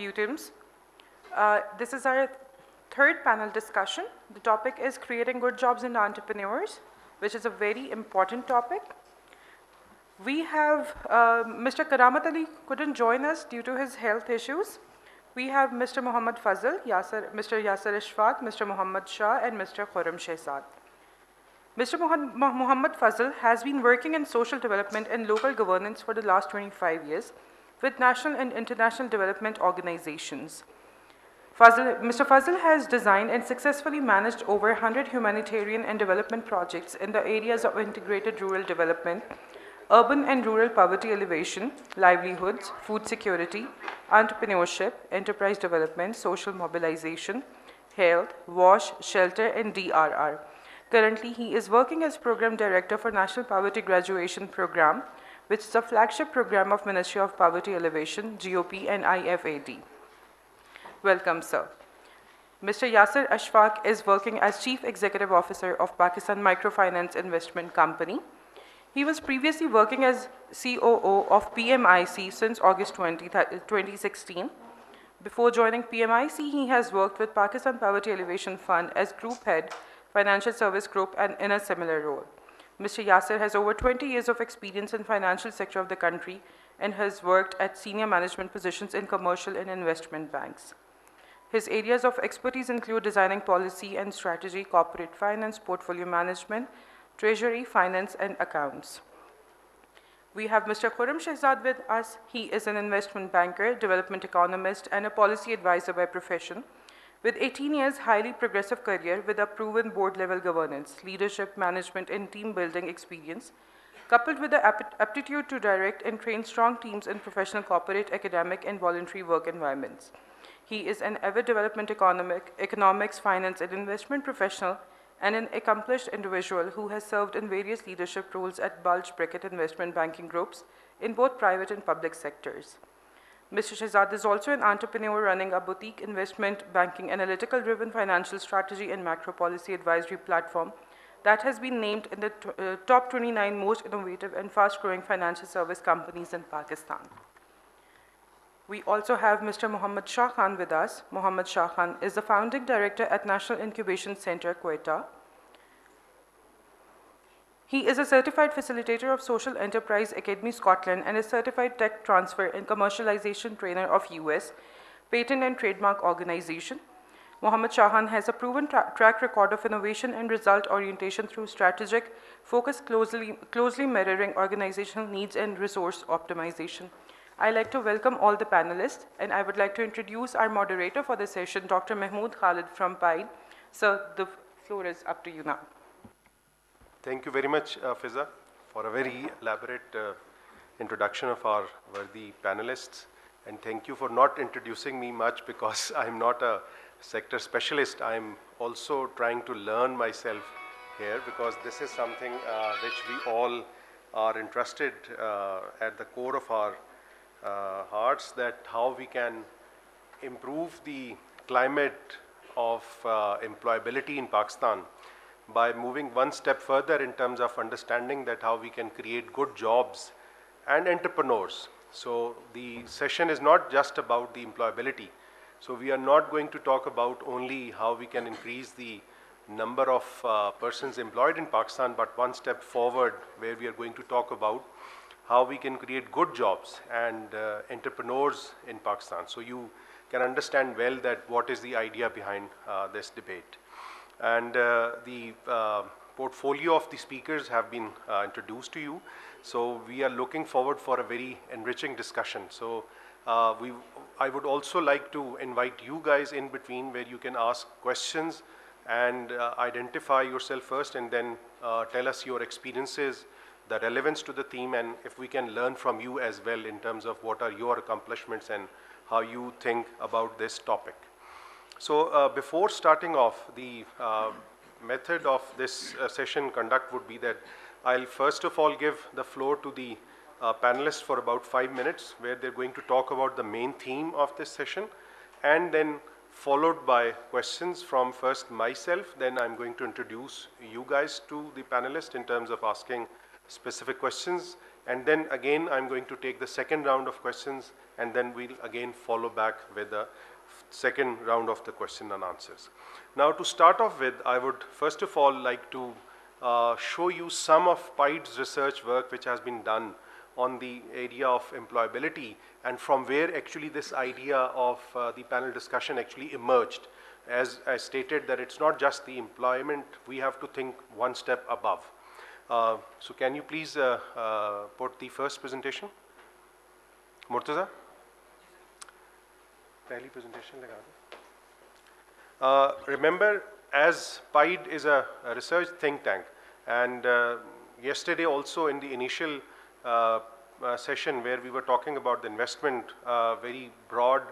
BUITEMS. This is our third panel discussion. The topic is creating good jobs in entrepreneurs, which is a very important topic. We have Mr. Karamat Ali couldn't join us due to his health issues. We have Mr. Muhammad Fazal, Mr. Yasir Ashfaq, Mr. Muhammad Shah, and Mr. Khurram Shehzad. Mr. Muhammad Fazal has been working in social development and local governance for the last 25 years with national and international development organizations. Mr. Fazal has designed and successfully managed over 100 humanitarian and development projects in the areas of integrated rural development, urban and rural poverty alleviation, livelihoods, food security, entrepreneurship, enterprise development, social mobilization, health, WASH, shelter, and DRR. Currently, he is working as Program Director for National Poverty Graduation Program, which is a flagship program of Ministry of Poverty Alleviation, GOP, and IFAD. Welcome, sir. Mr. Yasir Ashfaq is working as Chief Executive Officer of Pakistan Microfinance Investment Company. He was previously working as COO of PMIC since August 2016. Before joining PMIC, he has worked with Pakistan Poverty Alleviation Fund as Group Head, Financial Service Group, and in a similar role. Mr. Yasir has over 20 years of experience in financial sector of the country and has worked at senior management positions in commercial and investment banks. His areas of expertise include designing policy and strategy, corporate finance, portfolio management, treasury, finance, and accounts. We have Mr. Khurram Shehzad with us. He is an investment banker, development economist, and a policy advisor by profession, with 18 years highly progressive career with a proven board-level governance, leadership, management, and team-building experience, coupled with the aptitude to direct and train strong teams in professional, corporate, academic, and voluntary work environments. He is an avid development economics, finance, and investment professional, and an accomplished individual who has served in various leadership roles at Bulge Bracket investment banking groups in both private and public sectors. Mr. Shehzad is also an entrepreneur running a boutique investment banking analytical-driven financial strategy and macro policy advisory platform that has been named in the top 29 most innovative and fast-growing financial service companies in Pakistan. We also have Mr. Muhammad Shah Khan with us. Muhammad Shah Khan is the founding director at National Incubation Center, Quetta. He is a certified facilitator of Social Enterprise Academy Scotland and a certified tech transfer and commercialization trainer of US Patent and Trademark Organization. Muhammad Shah Khan has a proven track record of innovation and result orientation through strategic focus, closely mirroring organizational needs and resource optimization. I'd like to welcome all the panelists, and I would like to introduce our moderator for the session, Dr. Mahmood Khalid from PIDE. Sir, the floor is up to you now. Thank you very much, Fiza, for a very elaborate introduction of our worthy panelists. And thank you for not introducing me much because I'm not a sector specialist. I'm also trying to learn myself here because this is something which we all are interested at the core of our hearts, that how we can improve the climate of employability in Pakistan by moving one step further in terms of understanding that how we can create good jobs and entrepreneurs. So the session is not just about the employability. So we are not going to talk about only how we can increase the number of persons employed in Pakistan, but one step forward where we are going to talk about how we can create good jobs and entrepreneurs in Pakistan. So you can understand well that what is the idea behind this debate. And the portfolio of the speakers have been introduced to you. So we are looking forward for a very enriching discussion. So I would also like to invite you guys in between where you can ask questions and identify yourself first and then tell us your experiences, the relevance to the theme, and if we can learn from you as well in terms of what are your accomplishments and how you think about this topic. So before starting off, the method of this session conduct would be that I'll first of all give the floor to the panelists for about 5 minutes where they're going to talk about the main theme of this session, and then followed by questions from first myself, then I'm going to introduce you guys to the panelists in terms of asking specific questions, and then again I'm going to take the second round of questions, and then we'll again follow back with the second round of the question and answers. Now, to start off with, I would first of all like to show you some of PIDE's research work which has been done on the area of employability, and from where actually this idea of the panel discussion actually emerged. As I stated, that it's not just the employment, we have to think one step above. So can you please put the first presentation? Murtaza? Pehli presentation laga do. Remember, as PIDE is a research think tank, and yesterday also in the initial session where we were talking about the investment, very broad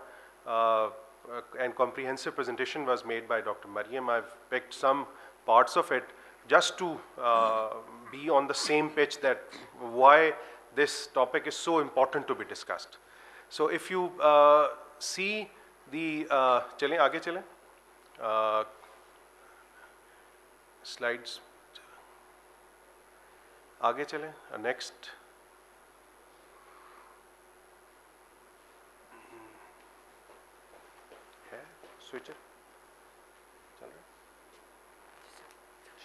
and comprehensive presentation was made by Dr. Mariam. I've picked some parts of it just to be on the same pitch that why this topic is so important to be discussed. So if you see the, chale, aage chale, slides, aage chale, next. Switch it. चल रहा है?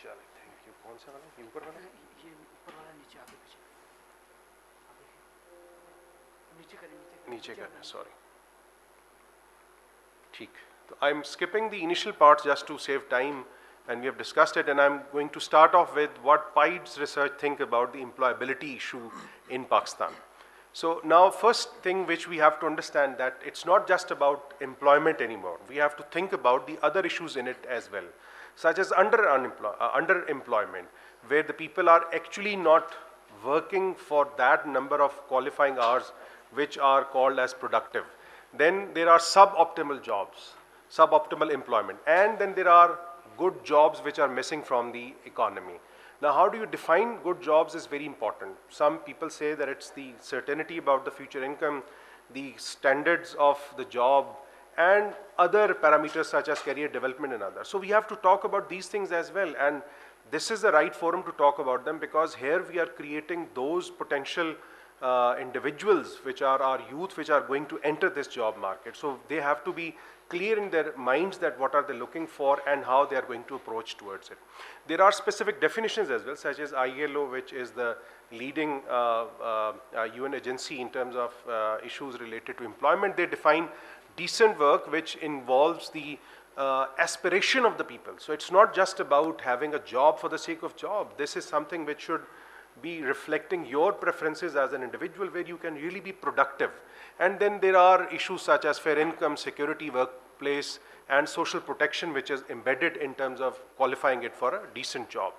चलो, thank you. कौन सा वाला? ये ऊपर वाला? ये ऊपर वाला नीचे आगे पीछे नीचे करें नीचे करना, sorry. ठीक. So I'm skipping the initial parts just to save time, and we have discussed it, and I'm going to start off with what PIDE's research think about the employability issue in Pakistan. So now, first thing which we have to understand, that it's not just about employment anymore. We have to think about the other issues in it as well, such as underemployment, where the people are actually not working for that number of qualifying hours which are called as productive. Then there are suboptimal jobs, suboptimal employment, and then there are good jobs which are missing from the economy. Now, how do you define good jobs is very important. Some people say that it's the certainty about the future income, the standards of the job, and other parameters such as career development and others. So we have to talk about these things as well, and this is the right forum to talk about them, because here we are creating those potential individuals which are our youth, which are going to enter this job market. So they have to be clear in their minds that what are they looking for and how they are going to approach towards it. There are specific definitions as well, such as ILO, which is the leading UN agency in terms of issues related to employment. They define decent work which involves the aspiration of the people. So it's not just about having a job for the sake of job. This is something which should be reflecting your preferences as an individual, where you can really be productive. And then there are issues such as fair income, security, workplace, and social protection, which is embedded in terms of qualifying it for a decent job.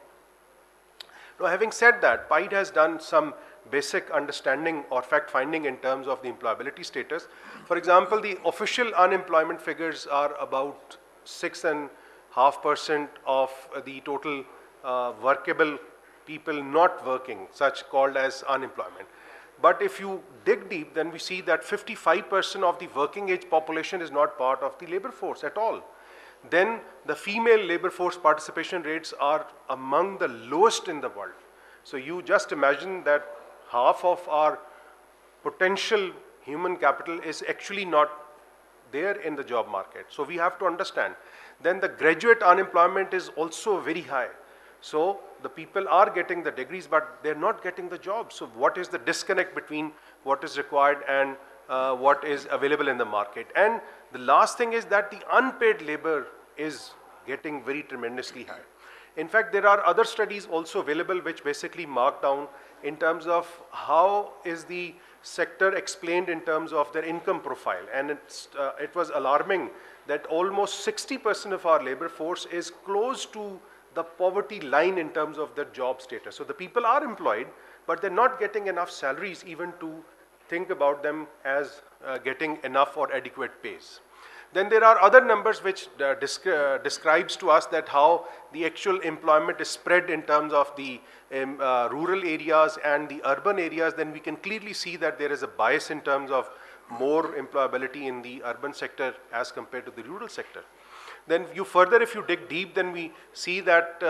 Now, having said that, PIDE has done some basic understanding or fact finding in terms of the employability status. For example, the official unemployment figures are about 6.5% of the total workable people not working, such called as unemployment. But if you dig deep, then we see that 55% of the working age population is not part of the labor force at all. Then the female labor force participation rates are among the lowest in the world. So you just imagine that half of our potential human capital is actually not there in the job market. So we have to understand. Then the graduate unemployment is also very high. So the people are getting the degrees, but they're not getting the jobs. So what is the disconnect between what is required and what is available in the market? And the last thing is that the unpaid labor is getting very tremendously high. In fact, there are other studies also available which basically mark down in terms of how is the sector explained in terms of their income profile. And it was alarming that almost 60% of our labor force is close to the poverty line in terms of their job status. So the people are employed, but they're not getting enough salaries even to think about them as getting enough or adequate pays. Then there are other numbers which describes to us that how the actual employment is spread in terms of the rural areas and the urban areas. Then we can clearly see that there is a bias in terms of more employability in the urban sector as compared to the rural sector. Then if you dig deep, then we see that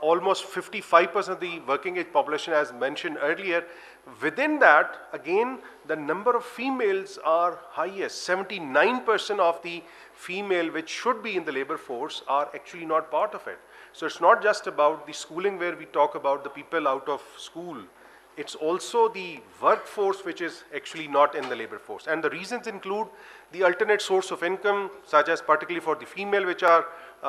almost 55% of the working age population, as mentioned earlier, Within that, again, the number of females are highest. 79% of the female which should be in the labor force are actually not part of it. So it's not just about the schooling where we talk about the people out of school. It's also the workforce which is actually not in the labor force. And the reasons include the alternate source of income, such as particularly for the female, which are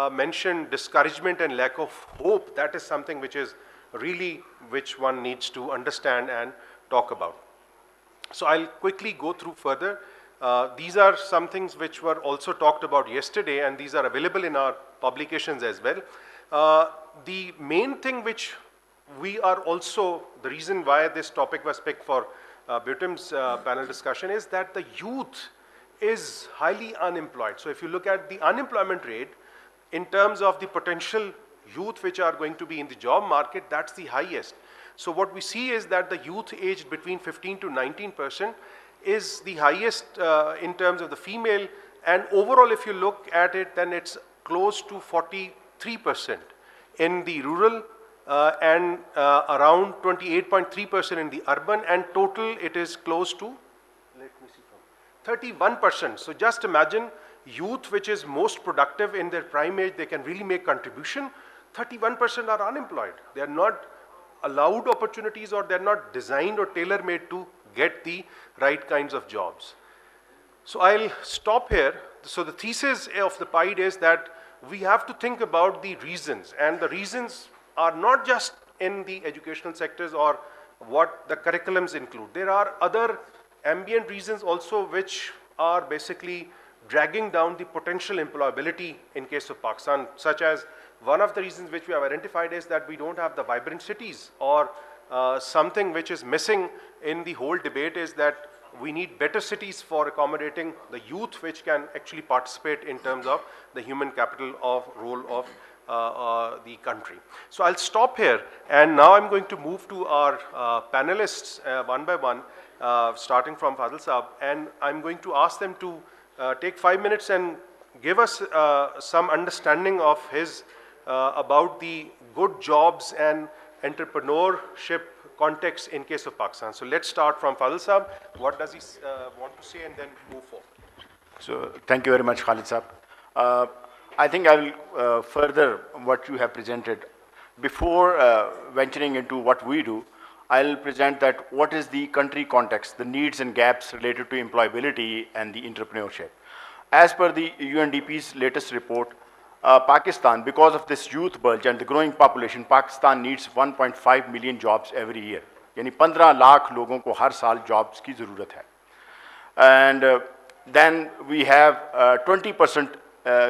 mentioned, discouragement and lack of hope. That is something which is really which one needs to understand and talk about. So I'll quickly go through further. These are some things which were also talked about yesterday, and these are available in our publications as well. The main thing which we are also, the reason why this topic was picked for BUITEMS panel discussion is that the youth is highly unemployed. So if you look at the unemployment rate in terms of the potential youth which are going to be in the job market, that's the highest. So what we see is that the youth aged between 15 to 19% is the highest in terms of the female, and overall if you look at it, then it's close to 43% in the rural and around 28.3% in the urban, and total it is close to, let me see, from 31%. So just imagine youth which is most productive in their prime age, they can really make contribution. 31% are unemployed. They are not allowed opportunities, or they are not designed or tailor-made to get the right kinds of jobs. So I'll stop here. So the thesis of the PIDE is that we have to think about the reasons, and the reasons are not just in the educational sectors or what the curriculums include. There are other ambient reasons also which are basically dragging down the potential employability in case of Pakistan, such as one of the reasons which we have identified is that we don't have the vibrant cities, or something which is missing in the whole debate is that we need better cities for accommodating the youth which can actually participate in terms of the human capital of role of the country. So I'll stop here, and now I'm going to move to our panelists one by one, starting from Fadil Saab, and I'm going to ask them to take 5 minutes and give us some understanding of his about the good jobs and entrepreneurship context in case of Pakistan. So let's start from Fadil Saab. What does he want to say, and then move forward. So thank you very much, Khalid Saab. I think I will further what you have presented. Before venturing into what we do, I'll present that what is the country context, the needs and gaps related to employability and the entrepreneurship. As per the UNDP's latest report, Pakistan, because of this youth bulge and the growing population, Pakistan needs 1.5 million jobs every year. यानी 15 लाख लोगों को हर साल jobs की ज़रूरत है. And then we have 20%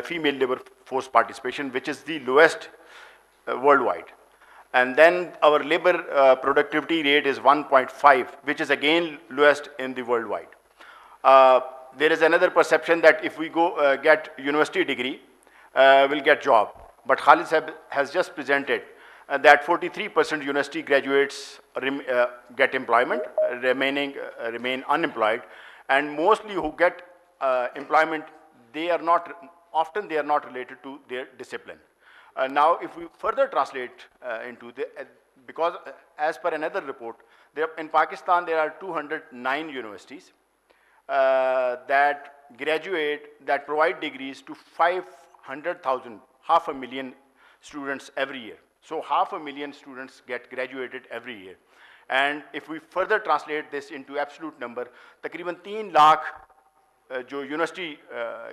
female labor force participation, which is the lowest worldwide. And then our labor productivity rate is 1.5, which is again lowest in the worldwide. There is another perception that if we go get university degree, we'll get job. But Khalid has just presented that 43% university graduates get employment, remain unemployed, and mostly who get employment, they are not related to their discipline. Now, if we further translate into the, because as per another report, in Pakistan there are 209 universities that provide degrees to 500,000, 500,000 students every year. So 500,000 students get graduated every year. And if we further translate this into absolute number, तकरीबन 3 लाख जो university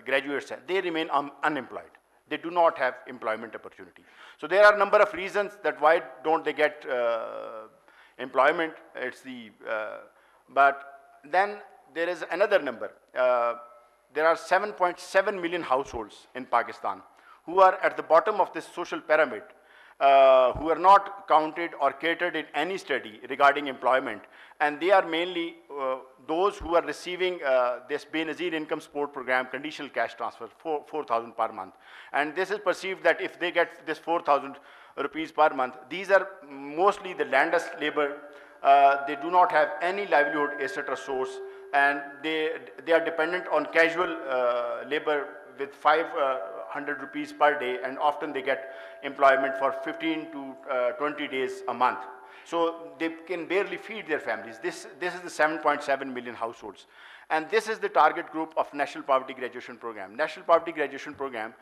graduates हैं, they remain unemployed. They do not have employment opportunity. So there are a number of reasons that why don't they get employment. It's the, but then there is another number. There are 7.7 million households in Pakistan who are at the bottom of this social pyramid, who are not counted or catered in any study regarding employment, and they are mainly those who are receiving this Benazir income support program, conditional cash transfer, 4,000 per month. And this is perceived that if they get this 4,000 rupees per month, these are mostly the landless labor. They do not have any livelihood, etc. source, and they are dependent on casual labor with 500 rupees per day, and often they get employment for 15 to 20 days a month. So they can barely feed their families. This is the 7.7 million households. And this is the target group of National Poverty Graduation Program. National Poverty Graduation Program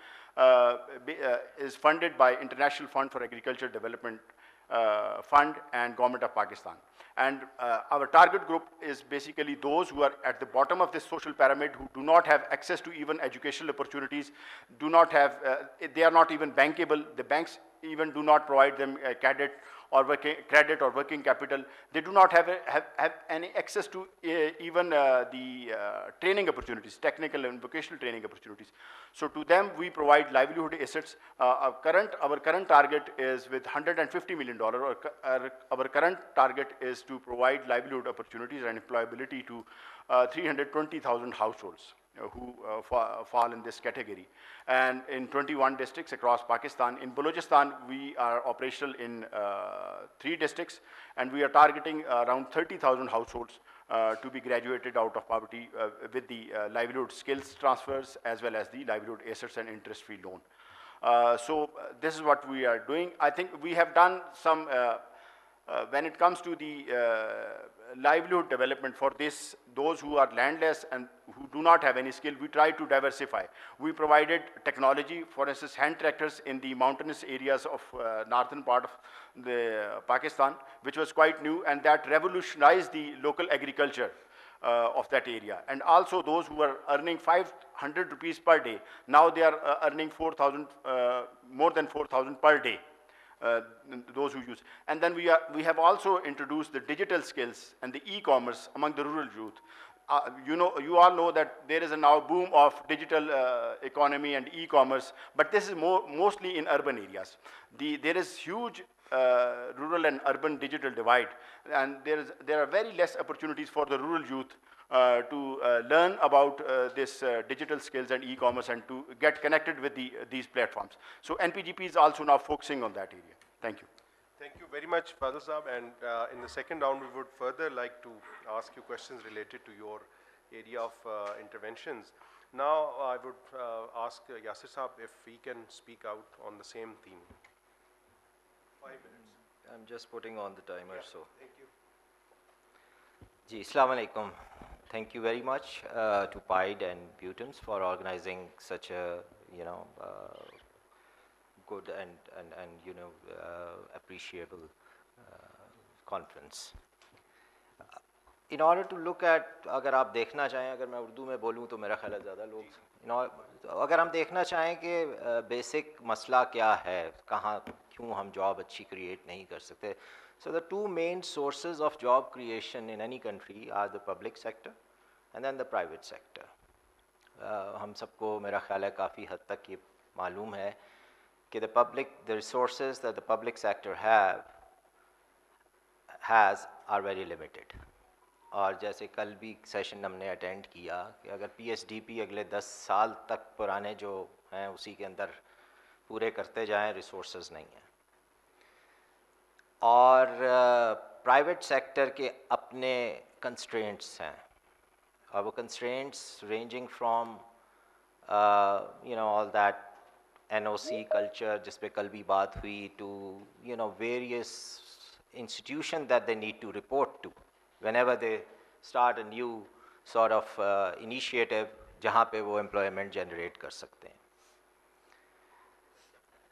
is funded by International Fund for Agriculture Development Fund and Government of Pakistan. And our target group is basically those who are at the bottom of this social pyramid, who do not have access to even educational opportunities, do not have, they are not even bankable. The banks even do not provide them credit or working capital. They do not have any access to even the training opportunities, technical and vocational training opportunities. So to them, we provide livelihood assets. Our current target is with $150 million. Our current target is to provide livelihood opportunities and employability to 320,000 households who fall in this category. And in 21 districts across Pakistan. In Balochistan, we are operational in 3 districts, and we are targeting around 30,000 households to be graduated out of poverty with the livelihood skills transfers as well as the livelihood assets and interest-free loan. So this is what we are doing. I think we have done some when it comes to the livelihood development for those who are landless and who do not have any skill, we try to diversify. We provided technology, for instance, hand tractors in the mountainous areas of northern part of the Pakistan, which was quite new, and that revolutionized the local agriculture of that area. And also those who are earning 500 rupees per day, now they are earning 4,000, more than 4,000 per day. Those who use. And then we have also introduced the digital skills and the e-commerce among the rural youth. You all know that there is a now boom of digital economy and e-commerce, but this is mostly in urban areas. There is huge rural and urban digital divide, and there are very less opportunities for the rural youth to learn about this digital skills and e-commerce and to get connected with these platforms. So NPGP is also now focusing on that area. Thank you. Thank you very much, Fadil Saab. And in the second round, we would further like to ask you questions related to your area of interventions. Now, I would ask Yasir Saab if he can speak out on the same theme. 5 minutes. I'm just putting on the timer, Yeah, so. thank you. Ji, Assalamu alaikum. Thank you very much to PIDE and BUITEMS for organizing such a, good and appreciable conference. In order to look at, अगर आप देखना चाहें, अगर मैं उर्दू में बोलूँ तो मेरा ख्याल है ज़्यादा लोग, अगर हम देखना चाहें कि बेसिक मसला क्या है, कहाँ क्यों हम जॉब अच्छी क्रिएट नहीं कर सकते. So the two main sources of job creation in any country are the public sector and then the private sector. हम सबको मेरा ख्याल है काफ़ी हद तक ये मालूम है कि the resources that the public sector has are very limited. और जैसे कल भी सेशन हमने अटेंड किया कि अगर PSDP अगले 10 साल तक पुराने जो हैं उसी के अंदर पूरे करते जाएं, रिसोर्सेज नहीं हैं. और प्राइवेट सेक्टर के अपने कंस्ट्रेंट्स हैं, और वो constraints ranging from all that NOC culture जिस पे कल भी बात हुई, to various institution that they need to report to whenever they start a new sort of initiative जहाँ पे वो employment generate कर सकते हैं.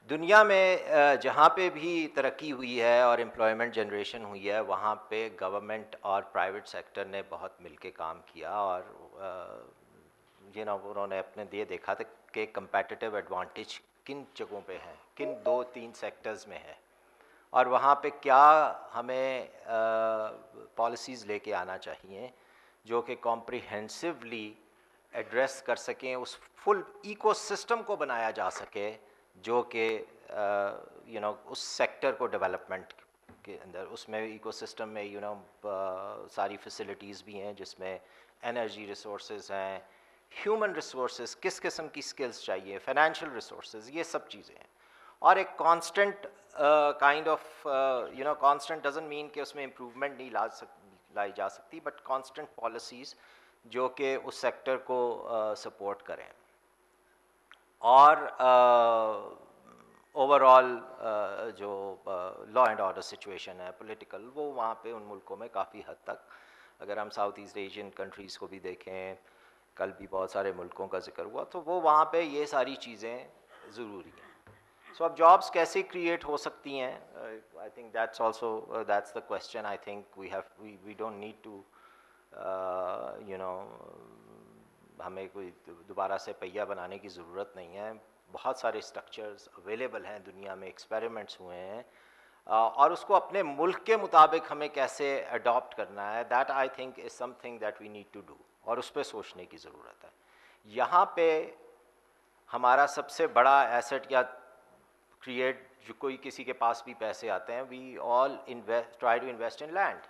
दुनिया में जहाँ पे भी तरक्की हुई है और एम्प्लॉयमेंट जनरेशन हुई है, वहाँ पे गवर्नमेंट और प्राइवेट सेक्टर ने बहुत मिलके काम किया, और उन्होंने अपने ये देखा था कि कंपेटिटिव एडवांटेज किन जगहों पे हैं, किन 2-3 सेक्टर्स में है, और वहाँ पे क्या हमें पॉलिसीज़ लेके आना चाहिए जो कि कॉम्प्रिहेंसिवली एड्रेस कर सकें, उस फुल इकोसिस्टम को बनाया जा सके जो कि उस सेक्टर को डेवलपमेंट के अंदर, उसमें इकोसिस्टम में सारी फैसिलिटीज़ भी हैं जिसमें एनर्जी रिसोर्सेज हैं, ह्यूमन रिसोर्सेज, किस किस्म की स्किल्स चाहिए, फाइनेंशियल रिसोर्सेज, ये सब चीज़ें हैं. और एक constant kind of constant doesn't mean कि उसमें इम्प्रूवमेंट नहीं लाई जा सकती, बट कांस्टेंट पॉलिसीज़ जो कि उस सेक्टर को सपोर्ट करें. और ओवरऑल जो लॉ एंड ऑर्डर सिचुएशन है पॉलिटिकल, वो वहाँ पे उन मुल्कों में काफ़ी हद तक, अगर हम साउथ ईस्ट एशियन कंट्रीज़ को भी देखें, कल भी बहुत सारे मुल्कों का जिक्र हुआ, तो वो वहाँ पे ये सारी चीज़ें ज़रूरी हैं. सो अब जॉब्स कैसे क्रिएट हो सकती हैं, I think that's also that's the question. I think we don't need to you know, हमें कोई दोबारा से पहिया बनाने की ज़रूरत नहीं है. बहुत सारे स्ट्रक्चर्स अवेलेबल हैं दुनिया में, एक्सपेरिमेंट्स हुए हैं, और उसको अपने मुल्क के मुताबिक हमें कैसे अडॉप्ट करना है, that I think is something that we need to do, और उस पर सोचने की ज़रूरत है. यहाँ पे हमारा सबसे बड़ा एसेट या क्रिएट, जो कोई किसी के पास भी पैसे आते हैं, we all try to invest in land,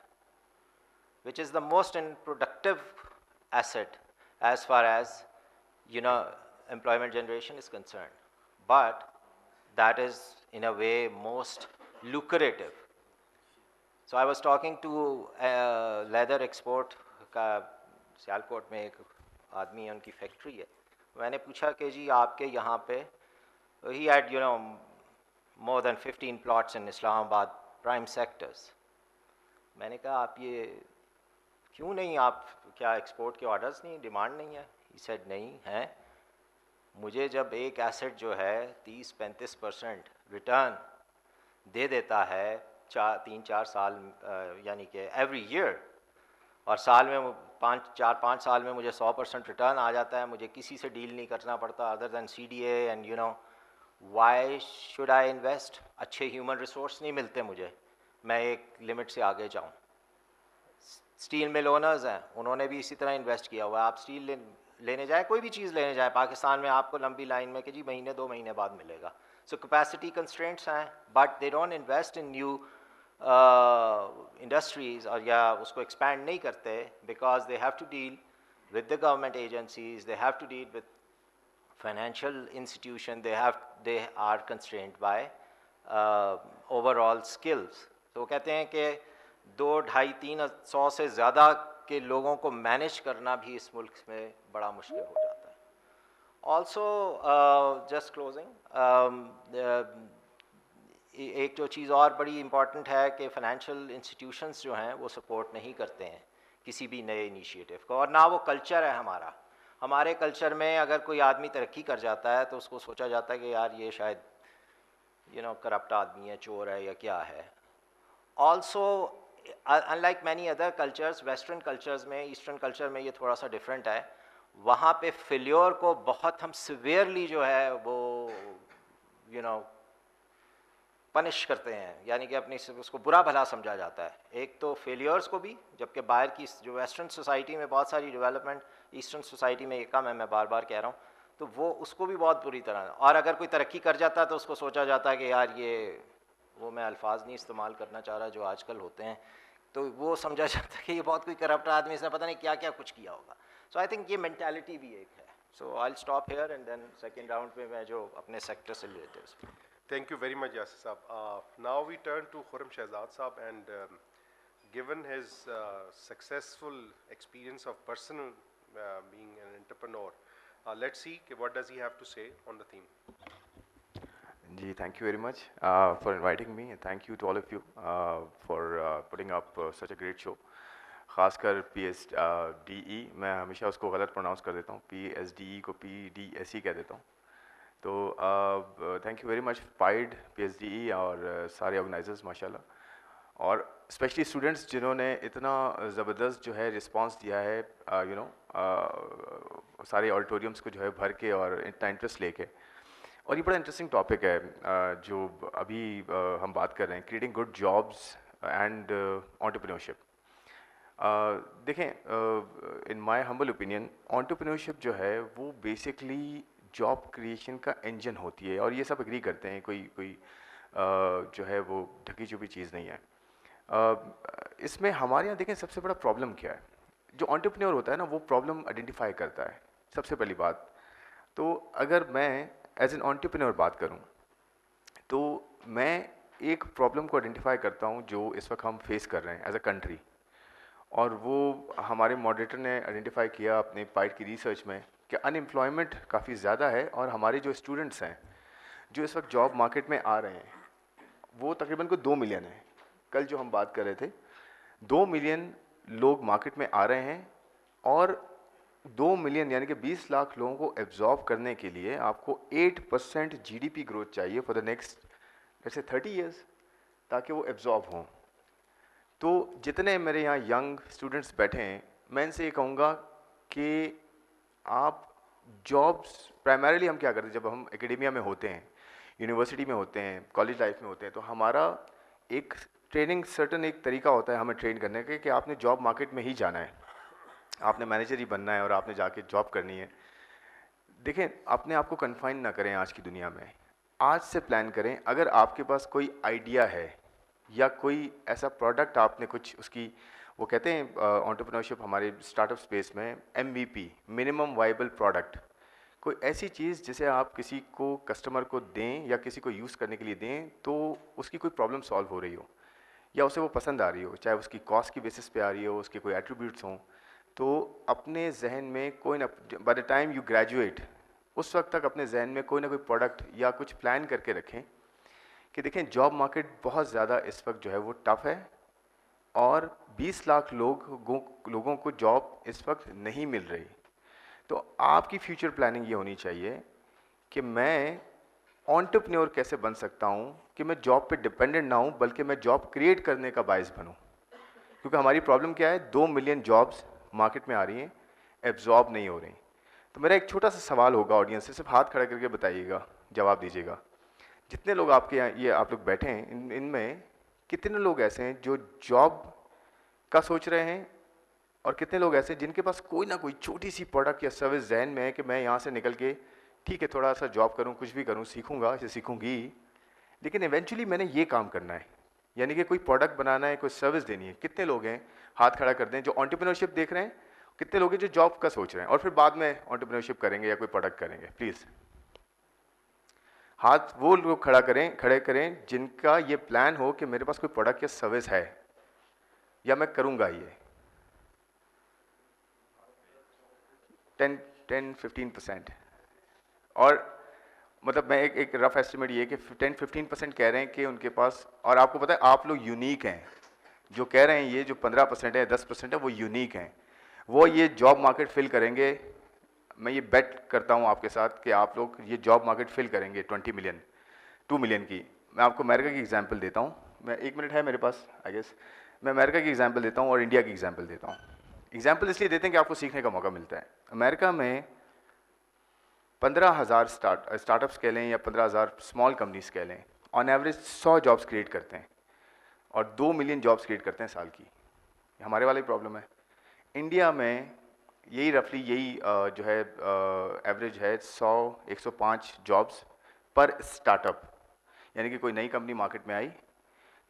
which is the most productive asset as far as employment generation is concerned, but that is in a way most lucrative. So I was talking to leather export का सियालकोट में एक आदमी है, उनकी factory है. मैंने पूछा कि जी आपके यहाँ पे, he had more than 15 plots in Islamabad prime sectors. मैंने कहा आप ये क्यों नहीं, आप क्या एक्सपोर्ट के ऑर्डर्स नहीं, डिमांड नहीं है? ही सेड नहीं है. मुझे जब एक एसेट जो है 30-35% रिटर्न दे देता है 3-4 साल, यानी कि एवरी ईयर, और साल में 4-5 साल में मुझे 100% रिटर्न आ जाता है, मुझे किसी से डील नहीं करना पड़ता other than CDA and why should I invest? अच्छे ह्यूमन रिसोर्स नहीं मिलते मुझे, मैं एक लिमिट से आगे जाऊँ. स्टील मिल ओनर्स हैं, उन्होंने भी इसी तरह इन्वेस्ट किया हुआ है. आप स्टील लेने जाए, कोई भी चीज़ लेने जाए पाकिस्तान में, आपको लंबी लाइन में कि जी महीने 2 महीने बाद मिलेगा. सो कैपेसिटी कंस्ट्रेंट्स हैं, but they don't invest in new industries, और या उसको एक्सपैंड नहीं करते, because they have to deal with the government agencies, they have to deal with financial institution, they are constraint by overall skills. तो वो कहते हैं कि 2-250-300 से ज़्यादा के लोगों को मैनेज करना भी इस मुल्क में बड़ा मुश्किल हो जाता है. ऑल्सो जस्ट क्लोजिंग, एक जो चीज़ और बड़ी इम्पॉर्टेंट है कि फाइनेंशियल इंस्टीट्यूशंस जो हैं वो सपोर्ट नहीं करते हैं किसी भी नए इनिशिएटिव को, और ना वो कल्चर है हमारा. हमारे कल्चर में अगर कोई आदमी तरक्की कर जाता है तो उसको सोचा जाता है कि यार ये शायद करप्ट आदमी है, चोर है या क्या है. Also unlike many other cultures, western cultures में, ईस्टर्न कल्चर में ये थोड़ा सा डिफरेंट है. वहाँ पे फेल्योर को बहुत हम सिवियरली जो है वो पनिश करते हैं, यानी कि अपनी उसको बुरा भला समझा जाता है. एक तो फेलियर्स को भी, जबकि बाहर की जो वेस्टर्न सोसाइटी में बहुत सारी डेवलपमेंट, ईस्टर्न सोसाइटी में ये कम है, मैं बार बार कह रहा हूँ, तो वो उसको भी बहुत बुरी तरह. और अगर कोई तरक्की कर जाता है तो उसको सोचा जाता है कि यार ये, वो मैं अल्फाज नहीं इस्तेमाल करना चाह रहा जो आजकल होते हैं, तो वो समझा जाता है कि ये बहुत कोई करप्ट आदमी, इसने पता नहीं क्या क्या कुछ किया होगा. सो आई थिंक ये मेंटालिटी भी एक है. So I will stop here and then second round में मैं जो अपने सेक्टर से related. Thank you very much, Yasir Saab. Now we turn to Khurram Shehzad Saab, and given his successful experience of personal being an entrepreneur, let's see what does he have to say on the theme. Ji, thank you very much for inviting me, and thank you to all of you for putting up such a great show. खासकर PSDE, मैं हमेशा उसको गलत pronounce कर देता हूँ, PSDE को PDSE कह देता हूँ. तो thank you very much PIDE-PSDE और सारे ऑर्गेनाइजर्स माशाल्लाह, और स्पेशली स्टूडेंट्स जिन्होंने इतना ज़बरदस्त जो है रिस्पांस दिया है, सारे ऑडिटोरियम्स को जो है भर के और इतना इंटरेस्ट लेके. और ये बड़ा इंटरेस्टिंग टॉपिक है जो अभी हम बात कर रहे हैं, creating good jobs and entrepreneurship. देखें, in my humble opinion, entrepreneurship जो है वो बेसिकली जॉब क्रिएशन का इंजन होती है, और ये सब एग्री करते हैं, कोई जो है वो ढकी छुपी चीज़ नहीं है. इसमें हमारे यहाँ देखें सबसे बड़ा प्रॉब्लम क्या है. जो एंटरप्रेन्योर होता है ना, वो प्रॉब्लम आइडेंटिफाई करता है सबसे पहली बात. तो अगर मैं एज एन एंटरप्रेन्योर बात करूं, तो मैं एक प्रॉब्लम को आइडेंटिफाई करता हूं जो इस वक्त हम फेस कर रहे हैं एज अ कंट्री, और वो हमारे मॉडरेटर ने आइडेंटिफाई किया अपने पाइड की रिसर्च में कि अनएम्प्लॉयमेंट काफ़ी ज़्यादा है, और हमारे जो स्टूडेंट्स हैं जो इस वक्त जॉब मार्केट में आ रहे हैं वो तकरीबन को 2 मिलियन है। कल जो हम बात कर रहे थे 2 मिलियन लोग मार्केट में आ रहे हैं और 2 मिलियन यानी कि 20 लाख लोगों को एब्जॉर्ब करने के लिए आपको 8% जीडीपी ग्रोथ चाहिए फॉर द नेक्स्ट जैसे 30 इयर्स, ताकि वो एब्जॉर्ब हों। तो जितने मेरे यहाँ यंग स्टूडेंट्स बैठे हैं, मैं इनसे ये कहूँगा कि आप जॉब्स प्राइमरीली हम क्या करते हैं जब हम एकेडेमिया में होते हैं, यूनिवर्सिटी में होते हैं, कॉलेज लाइफ में होते हैं, तो हमारा एक ट्रेनिंग सर्टन एक तरीका होता है हमें ट्रेन करने का कि आपने जॉब मार्केट में ही जाना है, आपने मैनेजर ही बनना है और आपने जाके जॉब करनी है। देखें, अपने आप को कन्फाइन ना करें आज की दुनिया में, आज से प्लान करें। अगर आपके पास कोई आइडिया है या कोई ऐसा प्रोडक्ट आपने कुछ उसकी, वो कहते हैं एंटरप्रेन्योरशिप हमारे स्टार्टअप स्पेस में MVP मिनिमम वाइबल प्रोडक्ट, कोई ऐसी चीज़ जिसे आप किसी को कस्टमर को दें या किसी को यूज़ करने के लिए दें तो उसकी कोई प्रॉब्लम सॉल्व हो रही हो या उसे वो पसंद आ रही हो, चाहे उसकी कॉस्ट की बेसिस पे आ रही हो, उसके कोई एट्रीब्यूट्स हों, तो अपने जहन में कोई ना, by the time you graduate उस वक्त तक अपने जहन में कोई ना कोई प्रोडक्ट या कुछ प्लान करके रखें कि देखें जॉब मार्केट बहुत ज़्यादा इस वक्त जो है वो टफ़ है और 20 लाख लोगों को जॉब इस वक्त नहीं मिल रही। तो आपकी फ्यूचर प्लानिंग ये होनी चाहिए कि मैं एंटरप्रेन्योर कैसे बन सकता हूँ कि मैं जॉब पे डिपेंडेंट ना हूँ बल्कि मैं जॉब क्रिएट करने का बायस बनूँ। क्योंकि हमारी प्रॉब्लम क्या है, 2 मिलियन जॉब्स मार्केट में आ रही हैं, एब्जॉर्ब नहीं हो रही। तो मेरा एक छोटा सा सवाल होगा ऑडियंस से, सिर्फ हाथ खड़ा करके बताइएगा, जवाब दीजिएगा। जितने लोग आपके यहाँ ये आप लोग बैठे हैं इनमें कितने लोग ऐसे हैं जो जॉब का सोच रहे हैं और कितने लोग ऐसे जिनके पास कोई ना कोई छोटी सी प्रोडक्ट या सर्विस जहन में है कि मैं यहाँ से निकल के ठीक है थोड़ा सा जॉब करूँ, कुछ भी करूँ, सीखूंगा, इसे सीखूंगी, लेकिन इवेंचुअली मैंने ये काम करना है, यानी कि कोई प्रोडक्ट बनाना है, कोई सर्विस देनी है। कितने लोग हैं, हाथ खड़ा कर दें, जो एंटरप्रेन्योरशिप देख रहे हैं। कितने लोग हैं जो जॉब का सोच रहे हैं और फिर बाद में एंटरप्रेन्योरशिप करेंगे या कोई प्रोडक्ट करेंगे? प्लीज़ हाथ वो लोग खड़े करें जिनका ये प्लान हो कि मेरे पास कोई प्रोडक्ट या सर्विस है या मैं करूँगा ये। 10-15%। और मतलब मैं एक रफ एस्टिमेट ये कि 10-15% कह रहे हैं कि उनके पास, और आपको पता है आप लोग यूनिक हैं, जो कह रहे हैं ये जो 15% है 10% है वो यूनिक हैं, वो ये जॉब मार्केट फिल करेंगे। मैं ये बेट करता हूँ आपके साथ कि आप लोग ये जॉब मार्केट फिल करेंगे 2 मिलियन की। मैं आपको अमेरिका की एग्जांपल देता हूँ, मैं 1 मिनट है मेरे पास आई गेस, मैं अमेरिका की एग्जांपल देता हूँ और इंडिया की एग्जांपल देता हूँ। एग्जांपल इसलिए देते हैं कि आपको सीखने का मौका मिलता है। अमेरिका में 15,000 स्टार्टअप्स कह लें या 15,000 स्मॉल कंपनीज कह लें, ऑन एवरेज 100 जॉब्स क्रिएट करते हैं और 2 मिलियन जॉब्स क्रिएट करते हैं साल की। हमारे वाली प्रॉब्लम है। इंडिया में यही रफली यही जो है एवरेज है 100-105 जॉब्स पर स्टार्टअप, यानी कि कोई नई कंपनी मार्केट में आई,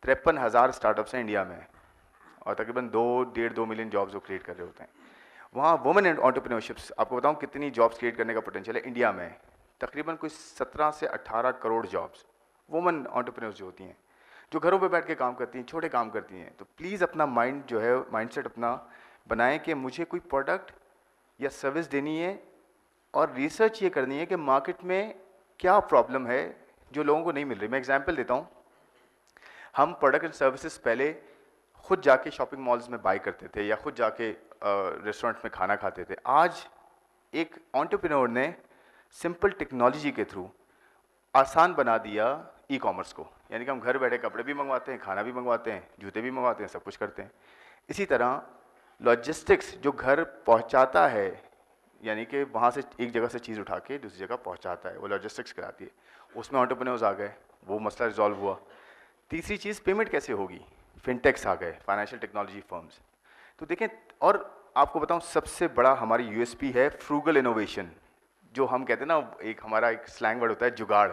53,000 स्टार्टअप्स हैं इंडिया में और तकरीबन 2-1.5-2 मिलियन जॉब्स वो क्रिएट कर रहे होते हैं। वहाँ वुमेन एंटरप्रेन्योरशिप्स, आपको बताऊँ कितनी जॉब्स क्रिएट करने का पोटेंशियल है इंडिया में, तकरीबन कोई 17 से 18 करोड़ जॉब्स वुमेन एंटरप्रेन्योर्स जो होती हैं, जो घरों पे बैठ के काम करती हैं, छोटे काम करती हैं। तो प्लीज़ अपना माइंड जो है, माइंडसेट अपना बनाएं कि मुझे कोई प्रोडक्ट या सर्विस देनी है और रिसर्च ये करनी है कि मार्केट में क्या प्रॉब्लम है जो लोगों को नहीं मिल रही। मैं एग्जांपल देता हूँ, हम प्रोडक्ट एंड सर्विसेज पहले खुद जाके शॉपिंग मॉल्स में बाई करते थे या खुद जाके रेस्टोरेंट में खाना खाते थे। आज एक एंटरप्रेन्योर ने सिंपल टेक्नोलॉजी के थ्रू आसान बना दिया ई कॉमर्स को, यानी कि हम घर बैठे कपड़े भी मंगवाते हैं, खाना भी मंगवाते हैं, जूते भी मंगवाते हैं, सब कुछ करते हैं। इसी तरह लॉजिस्टिक्स जो घर पहुंचाता है, यानी कि वहाँ से एक जगह से चीज़ उठा के दूसरी जगह पहुंचाता है, वो लॉजिस्टिक्स कराती है, उसमें एंटरप्रेन्योर्स आ गए, वो मसला रिजॉल्व हुआ। तीसरी चीज़ पेमेंट कैसे होगी, फिनटेक्स आ गए, फाइनेंशियल टेक्नोलॉजी फर्म्स। तो देखें, और आपको बताऊं सबसे बड़ा हमारी यूएसपी है फ्रूगल इनोवेशन, जो हम कहते हैं ना, एक हमारा एक स्लैंग वर्ड होता है जुगाड़।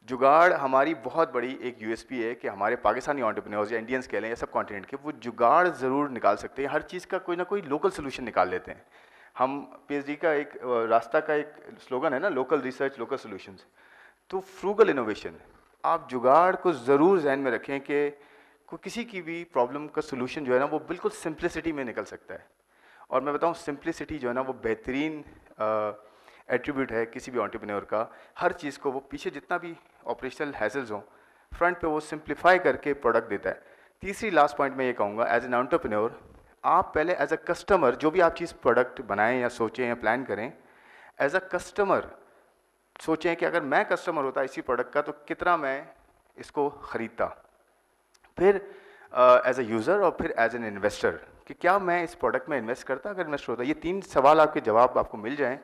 जुगाड़ हमारी बहुत बड़ी एक यूएसपी है कि हमारे पाकिस्तानी एंटरप्रेन्योर्स या इंडियंस कह लें या सब कॉन्टिनेंट के, वो जुगाड़ ज़रूर निकाल सकते हैं, हर चीज़ का कोई ना कोई लोकल सोल्यूशन निकाल लेते हैं। हम PhD का एक रास्ता का एक स्लोगन है ना, लोकल रिसर्च लोकल सोल्यूशंस। तो फ्रूगल इनोवेशन, आप जुगाड़ को ज़रूर जहन में रखें कि किसी की भी प्रॉब्लम का सोल्यूशन जो है ना वो बिल्कुल सिंप्लिसिटी में निकल सकता है। और मैं बताऊं सिंप्लिसिटी जो है ना वो बेहतरीन एट्रीब्यूट है किसी भी एंटरप्रेन्योर का, हर चीज़ को वो पीछे जितना भी ऑपरेशनल हैसल्स हों, फ्रंट पे वो सिंप्लीफाई करके प्रोडक्ट देता है। तीसरी लास्ट पॉइंट मैं ये कहूँगा, एज एन एंटरप्रेन्योर आप पहले एज अ कस्टमर जो भी आप चीज़ प्रोडक्ट बनाएं या सोचें या प्लान करें, एज अ कस्टमर सोचें कि अगर मैं कस्टमर होता इसी प्रोडक्ट का तो कितना मैं इसको ख़रीदता, फिर एज अ यूज़र और फिर एज एन इन्वेस्टर कि क्या मैं इस प्रोडक्ट में इन्वेस्ट करता अगर इन्वेस्टर होता। ये 3 सवाल आपके जवाब आपको मिल जाएं,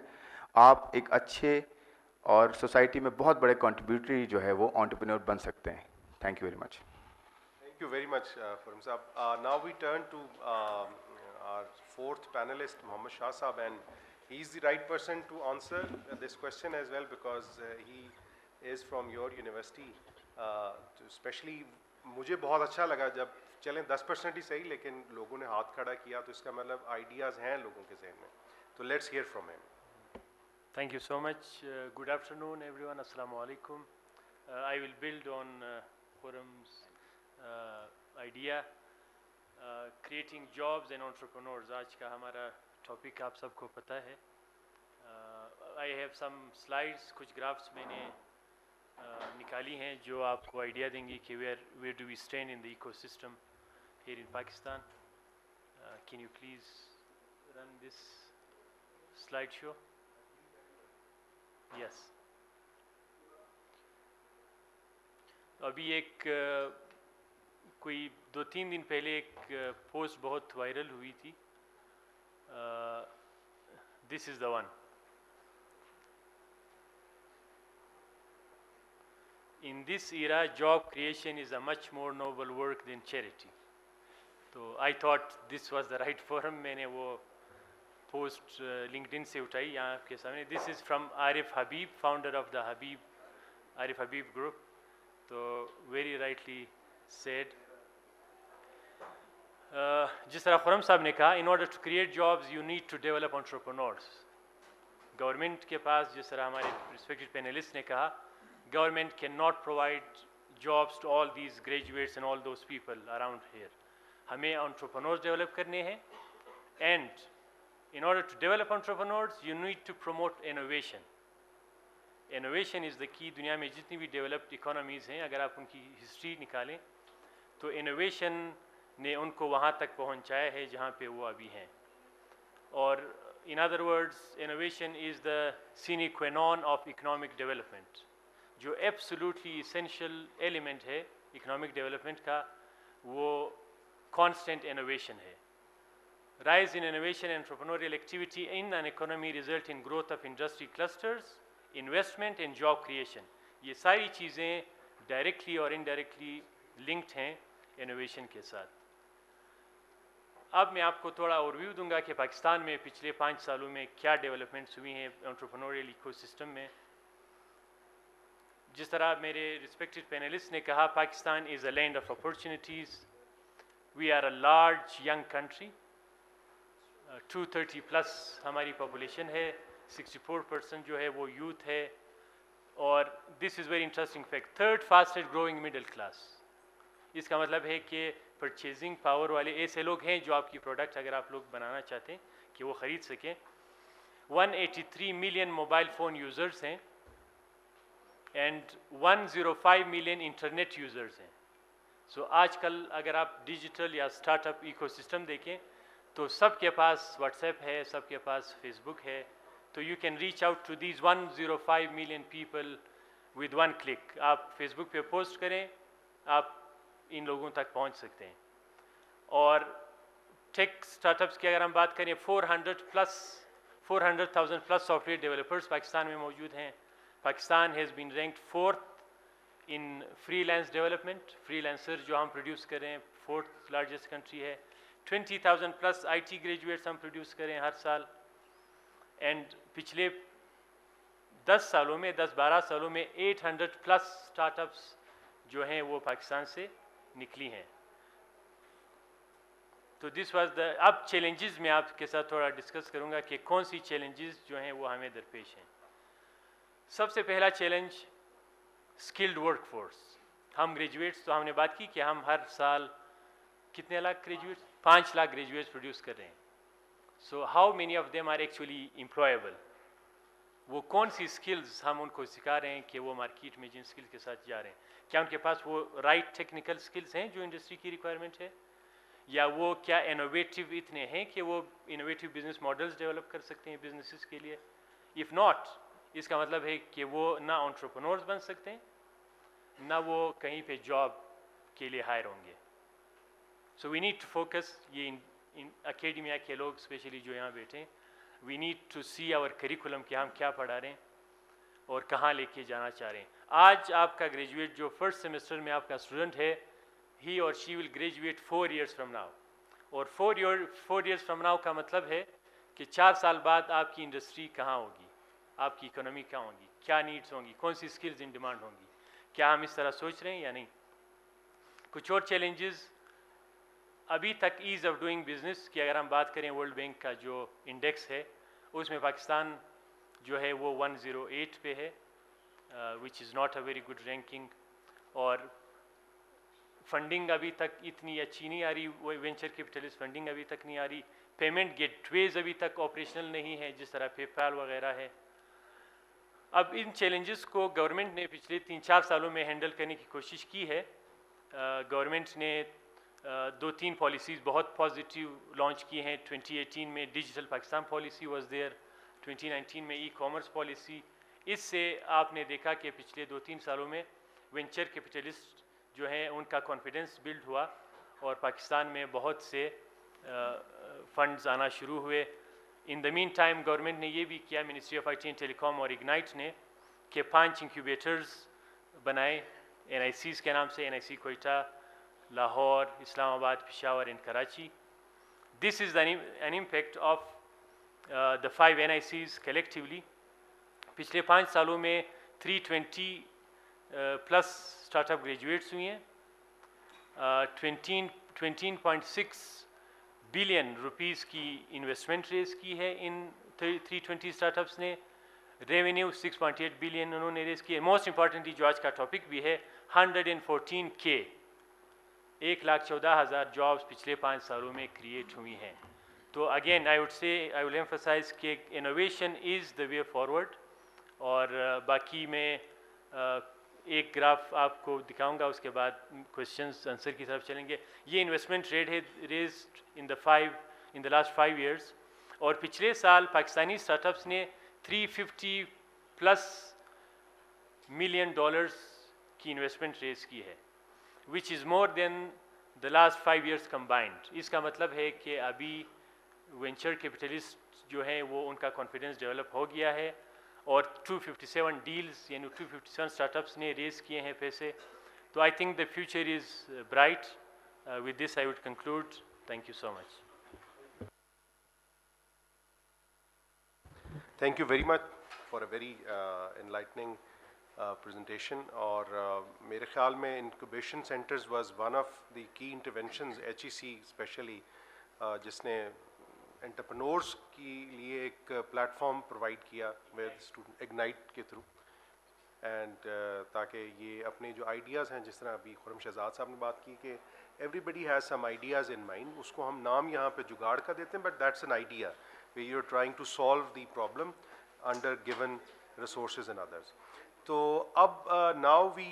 आप एक अच्छे और सोसाइटी में बहुत बड़े कंट्रीब्यूटरी जो है वो एंटरप्रेन्योर बन सकते हैं। Thank you very much. Thank you very much, Farum Saab. Now we turn to our fourth panelist, Mohammad Shah Saab, and he is the right person to answer this question as well because he is from your university. Especially, मुझे बहुत अच्छा लगा जब चलें 10% ही सही लेकिन लोगों ने हाथ खड़ा किया तो इसका मतलब आइडियाज़ हैं लोगों के जहन में। तो let's hear from him. Thank you so much. Good afternoon, everyone. Assalamu alaikum. I will build on Forum's idea, creating jobs and entrepreneurs. आज का हमारा टॉपिक आप सबको पता है. I have some slides, कुछ ग्राफ्स मैंने निकाली हैं जो आपको आइडिया देंगी कि where do we stand in the ecosystem here in Pakistan. Can you please run this slideshow? Yes. अभी एक कोई 2-3 दिन पहले एक पोस्ट बहुत वायरल हुई थी. This is the one. In this era, job creation is a much more noble work than charity. तो I thought this was the right forum. मैंने वो पोस्ट लिंक्डइन से उठाई यहाँ आपके सामने. This is from Arif Habib, founder of the Arif Habib group. तो very rightly said. जिस तरह खुरम साहब ने कहा, in order to create jobs you need to develop entrepreneurs. Government के पास, जिस तरह हमारे रिस्पेक्टेड पैनलिस्ट ने कहा, government cannot provide jobs to all these graduates and all those people around here. हमें entrepreneurs develop करने हैं, and in order to develop entrepreneurs you need to promote innovation. Innovation is the key. दुनिया में जितनी भी developed economies हैं, अगर आप उनकी history निकालें तो innovation ने उनको वहाँ तक पहुँचाया है जहाँ पे वो अभी हैं. और in other words, innovation is the sine qua non of economic development. जो absolutely essential element है economic development का, वो constant innovation है. Rise in innovation and entrepreneurial activity in an economy result in growth of industry clusters, investment and job creation. ये सारी चीज़ें directly और indirectly linked हैं innovation के साथ. अब मैं आपको थोड़ा ओवरव्यू दूंगा कि पाकिस्तान में पिछले 5 सालों में क्या डेवलपमेंट्स हुई हैं एंटरप्रेन्योरियल इकोसिस्टम में. जिस तरह मेरे रिस्पेक्टेड पैनलिस्ट ने कहा, Pakistan is a land of opportunities. We are a large young country. 230 plus हमारी पॉपुलेशन है. 64% जो है वो यूथ है. और this is very interesting fact, 3rd fastest growing middle class. इसका मतलब है कि परचेजिंग पावर वाले ऐसे लोग हैं जो आपकी प्रोडक्ट अगर आप लोग बनाना चाहते हैं कि वो ख़रीद सकें. 183 मिलियन मोबाइल फ़ोन यूज़र्स हैं एंड 105 मिलियन इंटरनेट यूज़र्स हैं. सो आजकल अगर आप डिजिटल या स्टार्टअप इकोसिस्टम देखें तो सबके पास व्हाट्सएप है, सबके पास फेसबुक है. तो you can reach out to these 105 million people with 1 click. आप फेसबुक पे पोस्ट करें, आप इन लोगों तक पहुंच सकते हैं. और टेक स्टार्टअप्स की अगर हम बात करें, 400,000 प्लस सॉफ्टवेयर डेवलपर्स पाकिस्तान में मौजूद हैं. Pakistan has been ranked 4th in freelance development. Freelancer जो हम प्रोड्यूस कर रहे हैं 4th लार्जेस्ट कंट्री है. 20,000 प्लस IT ग्रेजुएट्स हम प्रोड्यूस करें हर साल. एंड पिछले 10-12 सालों में 800 प्लस स्टार्टअप्स जो हैं वो पाकिस्तान से निकली हैं. तो दिस वाज द. अब चैलेंजेस में आपके साथ थोड़ा डिस्कस करूंगा कि कौन सी चैलेंजेस जो हैं वो हमें दरपेश हैं. सबसे पहला चैलेंज स्किल्ड वर्कफोर्स. हम ग्रेजुएट्स तो हमने बात की कि हम हर साल कितने lakh graduates, 5 lakh graduates produce कर रहे हैं. So how many of them are actually employable. वो कौन सी स्किल्स हम उनको सिखा रहे हैं कि वो मार्केट में जिन स्किल के साथ जा रहे हैं, क्या उनके पास वो राइट टेक्निकल स्किल्स हैं जो इंडस्ट्री की रिक्वायरमेंट है, या वो क्या इनोवेटिव इतने हैं कि वो इनोवेटिव बिजनेस मॉडल्स डेवलप कर सकते हैं बिजनेसेस के लिए। इफ़ नॉट, इसका मतलब है कि वो ना एंटरप्रेन्योर्स बन सकते हैं, ना वो कहीं पे जॉब के लिए हायर होंगे। So we need to focus, ये इन एकेडमिया के लोग स्पेशली जो यहाँ बैठे हैं, we need to see our curriculum कि हम क्या पढ़ा रहे हैं और कहाँ लेके जाना चाह रहे हैं। आज आपका ग्रेजुएट जो फर्स्ट सेमेस्टर में आपका स्टूडेंट है, ही और she will graduate 4 years from now, और 4 years फ्रॉम नाउ का मतलब है कि 4 साल बाद आपकी इंडस्ट्री कहाँ होगी, आपकी इकोनॉमी कहाँ होगी, क्या नीड्स होंगी, कौन सी स्किल्स इन डिमांड होंगी। क्या हम इस तरह सोच रहे हैं या नहीं? कुछ और चैलेंजेस अभी तक ईज़ ऑफ डूइंग बिजनेस की अगर हम बात करें, वर्ल्ड बैंक का जो इंडेक्स है उसमें पाकिस्तान जो है वो 108 पे है, which is not a very good ranking. और फंडिंग अभी तक इतनी अच्छी नहीं आ रही, वो वेंचर कैपिटलिस्ट फंडिंग अभी तक नहीं आ रही, पेमेंट गेटवेज अभी तक ऑपरेशनल नहीं है जिस तरह पेपाल वगैरह है। अब इन चैलेंजेस को गवर्नमेंट ने पिछले 3-4 सालों में हैंडल करने की कोशिश की है। गवर्नमेंट ने 2-3 पॉलिसीज़ बहुत पॉजिटिव लॉन्च की हैं। 2018 में digital Pakistan policy was there, 2019 में ई कॉमर्स पॉलिसी। इससे आपने देखा कि पिछले 2-3 सालों में वेंचर कैपिटलिस्ट जो हैं उनका कॉन्फिडेंस बिल्ड हुआ और पाकिस्तान में बहुत से फंड्स आना शुरू हुए। In the mean time government ने ये भी किया, ministry of IT and telecom और इग्नाइट ने, कि 5 इंक्यूबेटर्स बनाए NICs के नाम से, NIC Quetta, Lahore, Islamabad, Peshawar and Karachi. This is an impact of the 5 NICs collectively. पिछले 5 सालों में 320 प्लस स्टार्टअप ग्रेजुएट्स हुई हैं। 20.6 बिलियन रुपीस की इन्वेस्टमेंट रेज की है इन 320 स्टार्टअप्स ने। रेवेन्यू 6.8 बिलियन उन्होंने रेज की है। मोस्ट इंपॉर्टेंटली जो आज का टॉपिक भी है, 114K 1,14,000 जॉब्स पिछले 5 सालों में क्रिएट हुई हैं। तो अगेन आई विल एम्फसाइज कि innovation is the way forward. और बाकी मैं एक ग्राफ आपको दिखाऊंगा, उसके बाद क्वेश्चंस आंसर की तरफ चलेंगे। ये इन्वेस्टमेंट रेट है raised in the last 5 years, और पिछले साल पाकिस्तानी स्टार्टअप्स ने 350+ मिलियन डॉलर्स की इन्वेस्टमेंट रेज की है, which is more than the last 5 years combined. इसका मतलब है कि अभी वेंचर कैपिटलिस्ट जो हैं वो उनका कॉन्फिडेंस डेवलप हो गया है, और 257 डील्स यानी 257 स्टार्टअप्स ने रेज किए हैं पैसे। तो I think the future is bright. With this I would conclude. Thank you so much. Thank you very much for a very enlightening presentation. और मेरे ख्याल में incubation centers was one of the key interventions, HEC especially, जिसने entrepreneurs के लिए एक platform provide किया with student ignite के थ्रू, एंड ताकि ये अपने जो आइडियाज़ हैं, जिस तरह अभी खुरम शहजाद साहब ने बात की कि everybody has some ideas in mind, उसको हम नाम यहाँ पे जुगाड़ का देते हैं, but that's an idea way you are trying to solve the problem under given resources and others. तो अब now we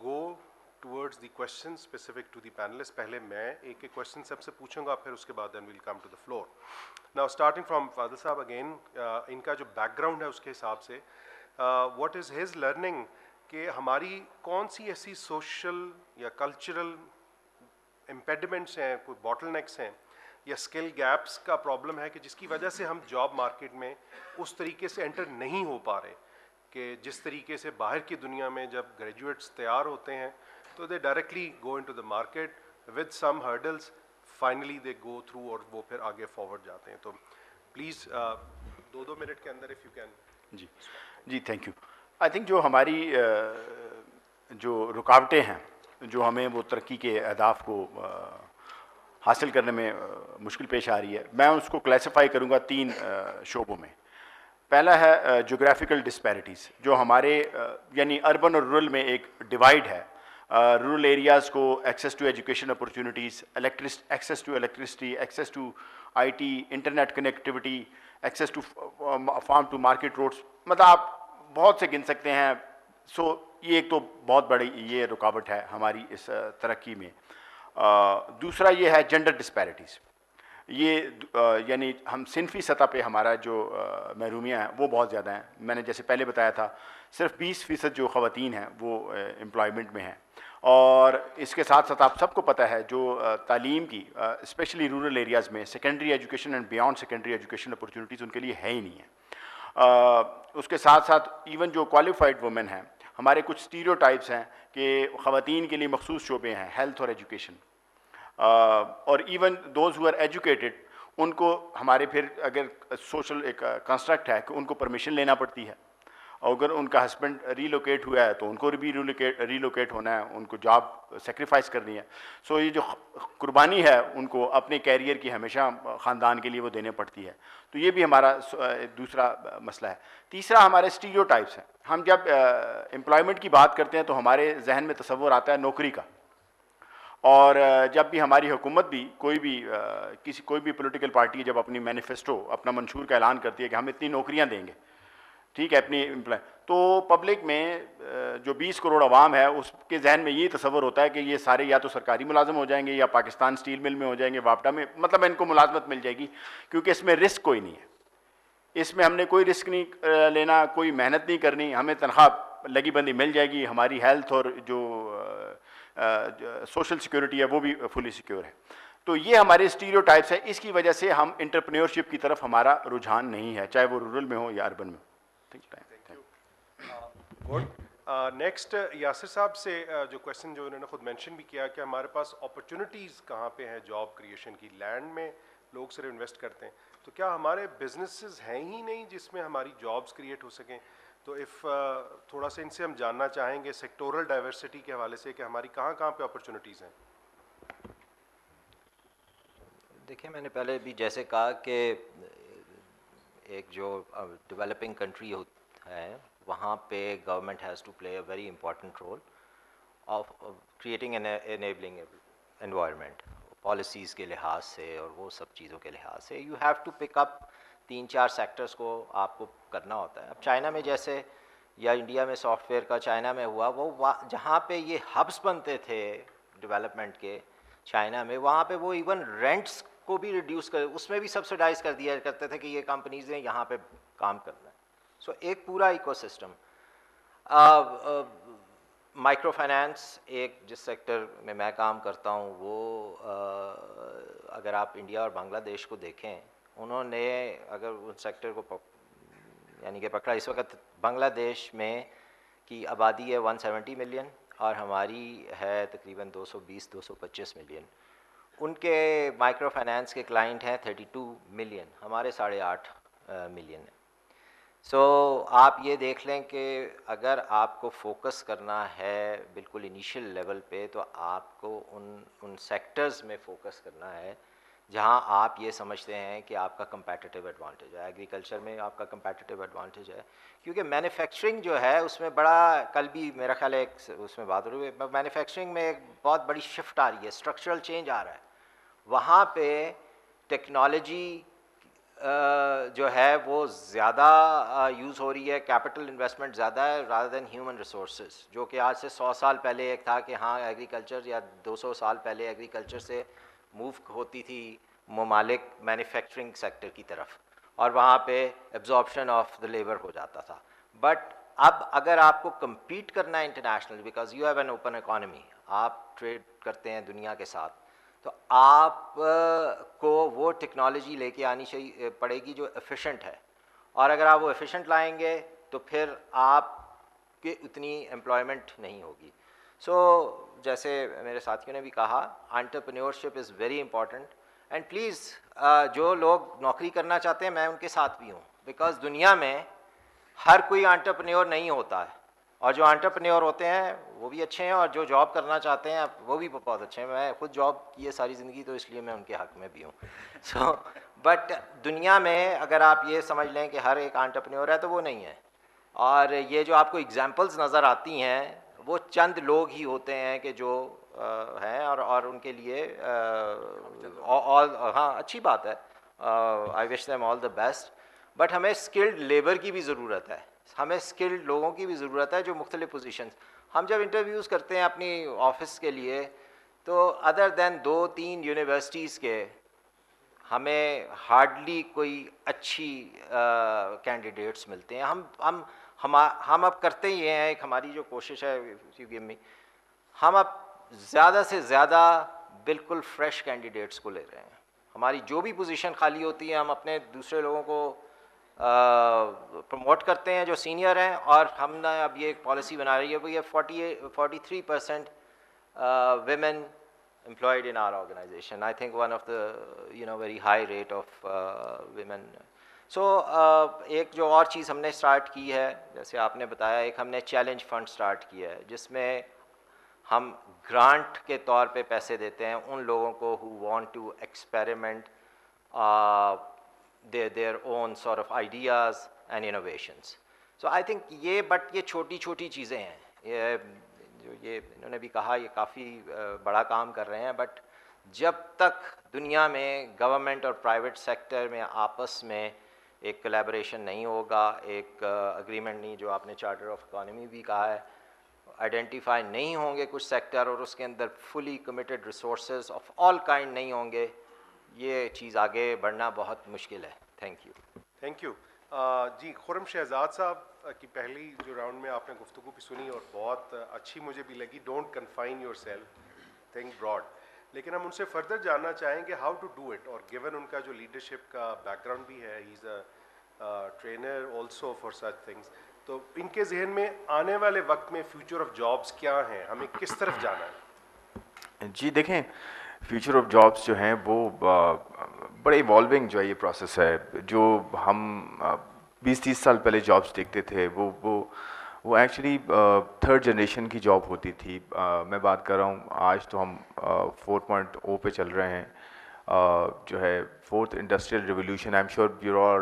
go towards the questions specific to the panelists. पहले मैं एक एक क्वेश्चन सबसे पूछूंगा, फिर उसके बाद then we'll come to the floor. Now starting from Fadil साहब again, इनका जो बैकग्राउंड है उसके हिसाब से what is his learning कि हमारी कौन सी ऐसी सोशल या कल्चरल इम्पेडिमेंट्स हैं, कोई बॉटलनेक्स हैं या स्किल गैप्स का प्रॉब्लम है कि जिसकी वजह से हम जॉब मार्केट में उस तरीके से एंटर नहीं हो पा रहे, कि जिस तरीके से बाहर की दुनिया में जब ग्रेजुएट्स तैयार होते हैं तो they directly go into the market with some hurdles, finally they go through और वो फिर आगे फॉरवर्ड जाते हैं। तो प्लीज़ 2-2 मिनट के अंदर इफ़ यू कैन। जी थैंक यू। आई थिंक जो हमारी जो रुकावटें हैं, जो हमें वो तरक्की के अहदाफ को हासिल करने में मुश्किल पेश आ रही है, मैं उसको क्लासिफाई करूँगा 3 शोबों में। पहला है जोग्राफिकल डिस्पैरिटीज़, जो हमारे यानी अर्बन और रूरल में एक डिवाइड है। रूरल एरियाज़ को access to education opportunities, access to electricity, access to IT, internet connectivity, access to farm to market roads, मतलब आप बहुत से गिन सकते हैं। सो ये एक तो बहुत बड़ी ये रुकावट है हमारी इस तरक्की में। दूसरा ये है जेंडर डिस्पैरिटीज़। ये यानी हम सिनफी सतह पे हमारा जो महरूमियाँ हैं वो बहुत ज़्यादा हैं। मैंने जैसे पहले बताया था, सिर्फ 20% जो ख़वातीन हैं वो एम्प्लॉयमेंट में हैं। और इसके साथ साथ आप सबको पता है जो तालीम की स्पेशली रूरल एरियाज़ में secondary education and beyond secondary education opportunities उनके लिए है ही नहीं है। उसके साथ साथ इवन जो क्वालिफाइड वुमेन हैं, हमारे कुछ स्टीरियोटाइप्स हैं कि ख़वातीन के लिए मखसूस शोबे हैं, हेल्थ और एजुकेशन। और even those who are educated, उनको हमारे फिर अगर सोशल एक कंस्ट्रक्ट है कि उनको परमिशन लेना पड़ती है। अगर उनका हस्बैंड रीलोकेट हुआ है तो उनको भी रीलोकेट होना है, उनको जॉब सेक्रीफाइस करनी है। सो ये जो कुर्बानी है उनको अपने कैरियर की हमेशा ख़ानदान के लिए वो देने पड़ती है। तो ये भी हमारा दूसरा मसला है। तीसरा हमारे स्टीरियोटाइप्स हैं। हम जब एम्प्लॉयमेंट की बात करते हैं तो हमारे जहन में तसव्वुर आता है नौकरी का। और जब भी हमारी हुकूमत भी कोई भी पॉलिटिकल पार्टी जब अपनी मैनिफेस्टो, अपना मंशूर का ऐलान करती है कि हम इतनी नौकरियां देंगे, ठीक है, अपनी एम्प्लॉय, तो पब्लिक में जो 20 करोड़ आवाम है उसके जहन में ये तसव्वुर होता है कि ये सारे या तो सरकारी मुलाजम हो जाएंगे या पाकिस्तान स्टील मिल में हो जाएंगे, वापडा में, मतलब इनको मुलाजमत मिल जाएगी, क्योंकि इसमें रिस्क कोई नहीं है। इसमें हमने कोई रिस्क नहीं लेना, कोई मेहनत नहीं करनी, हमें तनख्वाह लगी बंदी मिल जाएगी, हमारी हेल्थ और जो सोशल सिक्योरिटी है वो भी फुली सिक्योर है। तो ये हमारे स्टीरियोटाइप्स है। इसकी वजह से हम एंटरप्रेन्योरशिप की तरफ हमारा रुझान नहीं है, चाहे वो रूरल में हो या अर्बन में। गुड। नेक्स्ट यासिर साहब से जो क्वेश्चन जो उन्होंने खुद मेंशन भी किया कि हमारे पास अपॉर्चुनिटीज़ कहाँ पे हैं जॉब क्रिएशन की। लैंड में लोग सिर्फ इन्वेस्ट करते हैं, तो क्या हमारे बिजनेसेस हैं ही नहीं जिसमें हमारी जॉब्स क्रिएट हो सकें? तो थोड़ा सा इनसे हम जानना चाहेंगे सेक्टोरल डाइवर्सिटी के हवाले से कि हमारी कहाँ कहाँ पे अपॉर्चुनिटीज़ हैं। देखिए, मैंने पहले भी जैसे कहा कि एक जो डेवलपिंग कंट्री है वहाँ पे government has to play a very important role of creating an enabling environment, policies के लिहाज से और वो सब चीज़ों के लिहाज से। You have to pick up 3-4 sectors को आपको करना होता है। अब चाइना में जैसे, या इंडिया में सॉफ्टवेयर का चाइना में हुआ, वो जहाँ पे ये हब्स बनते थे डेवलपमेंट के चाइना में, वहाँ पे वो इवन रेंट्स को भी रिड्यूस कर, उसमें भी सब्सिडाइज कर दिया करते थे कि ये कंपनीज ने यहाँ पे काम करना है। सो एक पूरा इकोसिस्टम। माइक्रो फाइनेंस एक जिस सेक्टर में मैं काम करता हूँ वो अगर आप इंडिया और बांग्लादेश को देखें, उन्होंने अगर उन सेक्टर को यानी कि पकड़ा, इस वक्त बांग्लादेश में की आबादी है 170 मिलियन और हमारी है तकरीबन 220-225 मिलियन। उनके माइक्रो फाइनेंस के क्लाइंट हैं 32 मिलियन, हमारे 8.5 मिलियन है। सो आप ये देख लें कि अगर आपको फोकस करना है बिल्कुल इनिशियल लेवल पे, तो आपको उन सेक्टर्स में फोकस करना है जहां आप ये समझते हैं कि आपका कंपैटिटिव एडवांटेज है। एग्रीकल्चर में आपका कंपैटिटिव एडवांटेज है, क्योंकि मैन्युफैक्चरिंग जो है उसमें बड़ा, कल भी मेरा ख्याल है उसमें बात हो रही है, मैन्युफैक्चरिंग में एक बहुत बड़ी शिफ्ट आ रही है, स्ट्रक्चरल चेंज आ रहा है। वहाँ पे टेक्नोलॉजी जो है वो ज़्यादा यूज़ हो रही है, कैपिटल इन्वेस्टमेंट ज़्यादा है रादर देन ह्यूमन रिसोर्सेज, जो कि आज से 100 साल पहले एक था कि हाँ एग्रीकल्चर, या 200 साल पहले एग्रीकल्चर से मूव होती थी ममालिक मैन्युफैक्चरिंग सेक्टर की तरफ और वहाँ पे एब्जॉर्प्शन ऑफ द लेबर हो जाता था। बट अब अगर आपको compete करना है international, because you have an open economy, आप ट्रेड करते हैं दुनिया के साथ, तो आप को वो टेक्नोलॉजी लेके आनी चाहिए पड़ेगी जो एफिशिएंट है, और अगर आप वो एफिशिएंट लाएंगे तो फिर आपके उतनी एम्प्लॉयमेंट नहीं होगी। सो जैसे मेरे साथियों ने भी कहा, entrepreneurship is very important, and please जो लोग नौकरी करना चाहते हैं मैं उनके साथ भी हूँ, बिकॉज दुनिया में हर कोई एंटरप्रेन्योर नहीं होता है, और जो एंटरप्रेन्योर होते हैं वो भी अच्छे हैं और जो जॉब करना चाहते हैं वो भी बहुत अच्छे हैं। मैं खुद जॉब की है सारी ज़िंदगी, तो इसलिए मैं उनके हक़ में भी हूँ। सो बट दुनिया में अगर आप ये समझ लें कि हर एक एंटरप्रेन्योर है तो वो नहीं है, और ये जो आपको एग्जांपल्स नज़र आती हैं वो चंद लोग ही होते हैं कि जो हैं, और उनके लिए ऑल, हाँ अच्छी बात है, I wish them all the best, but हमें स्किल्ड लेबर की भी ज़रूरत है। हमें स्किल्ड लोगों की भी ज़रूरत है जो मुख्तलिफ़ पोजीशंस। हम जब इंटरव्यूज़ करते हैं अपनी ऑफिस के लिए, तो अदर दैन 2-3 यूनिवर्सिटीज़ के हमें हार्डली कोई अच्छी कैंडिडेट्स मिलते हैं। हम अब करते ही हैं, एक हमारी जो कोशिश है, यू गिव मी, हम अब ज़्यादा से ज़्यादा बिल्कुल फ्रेश कैंडिडेट्स को ले रहे हैं। हमारी जो भी पोजीशन खाली होती है, हम अपने दूसरे लोगों को प्रमोट करते हैं जो सीनियर हैं, और हमने अब ये एक पॉलिसी बना रही है, वो ये 43% women employed in our organization. I think one of the very high rate of women. So एक जो और चीज़ हमने स्टार्ट की है, जैसे आपने बताया, एक हमने चैलेंज फंड स्टार्ट किया है जिसमें हम ग्रांट के तौर पे पैसे देते हैं उन लोगों को who want to experiment their own sort of ideas and innovations. So I think ये छोटी छोटी चीज़ें हैं, ये इन्होंने भी कहा, ये काफ़ी बड़ा काम कर रहे हैं, बट जब तक दुनिया में गवर्नमेंट और प्राइवेट सेक्टर में आपस में एक कोलैबोरेशन नहीं होगा, एक अग्रीमेंट नहीं, जो आपने चार्टर ऑफ इकोनॉमी भी कहा है, आइडेंटिफाई नहीं होंगे कुछ सेक्टर और उसके अंदर fully committed resources of all kind नहीं होंगे, ये चीज़ आगे बढ़ना बहुत मुश्किल है। Thank you. Thank you. जी, खुर्रम शहजाद साहब की पहली जो राउंड में आपने गुफ्तगू भी सुनी और बहुत अच्छी मुझे भी लगी, don't confine yourself, think broad. लेकिन हम उनसे फर्दर जानना चाहेंगे हाउ टू डू इट, और गिवन उनका जो लीडरशिप का बैकग्राउंड भी है, he is a trainer also for such things, तो इनके जहन में आने वाले वक्त में फ्यूचर ऑफ जॉब्स क्या हैं, हमें किस तरफ जाना है? जी देखें, फ्यूचर ऑफ जॉब्स जो हैं वो बड़े इवॉल्विंग जो है ये प्रोसेस है। जो हम 20-30 साल पहले जॉब्स देखते थे वो एक्चुअली थर्ड जनरेशन की जॉब होती थी। मैं बात कर रहा हूँ, आज तो हम 4.0 पे चल रहे हैं, जो है fourth industrial revolution. I am sure you are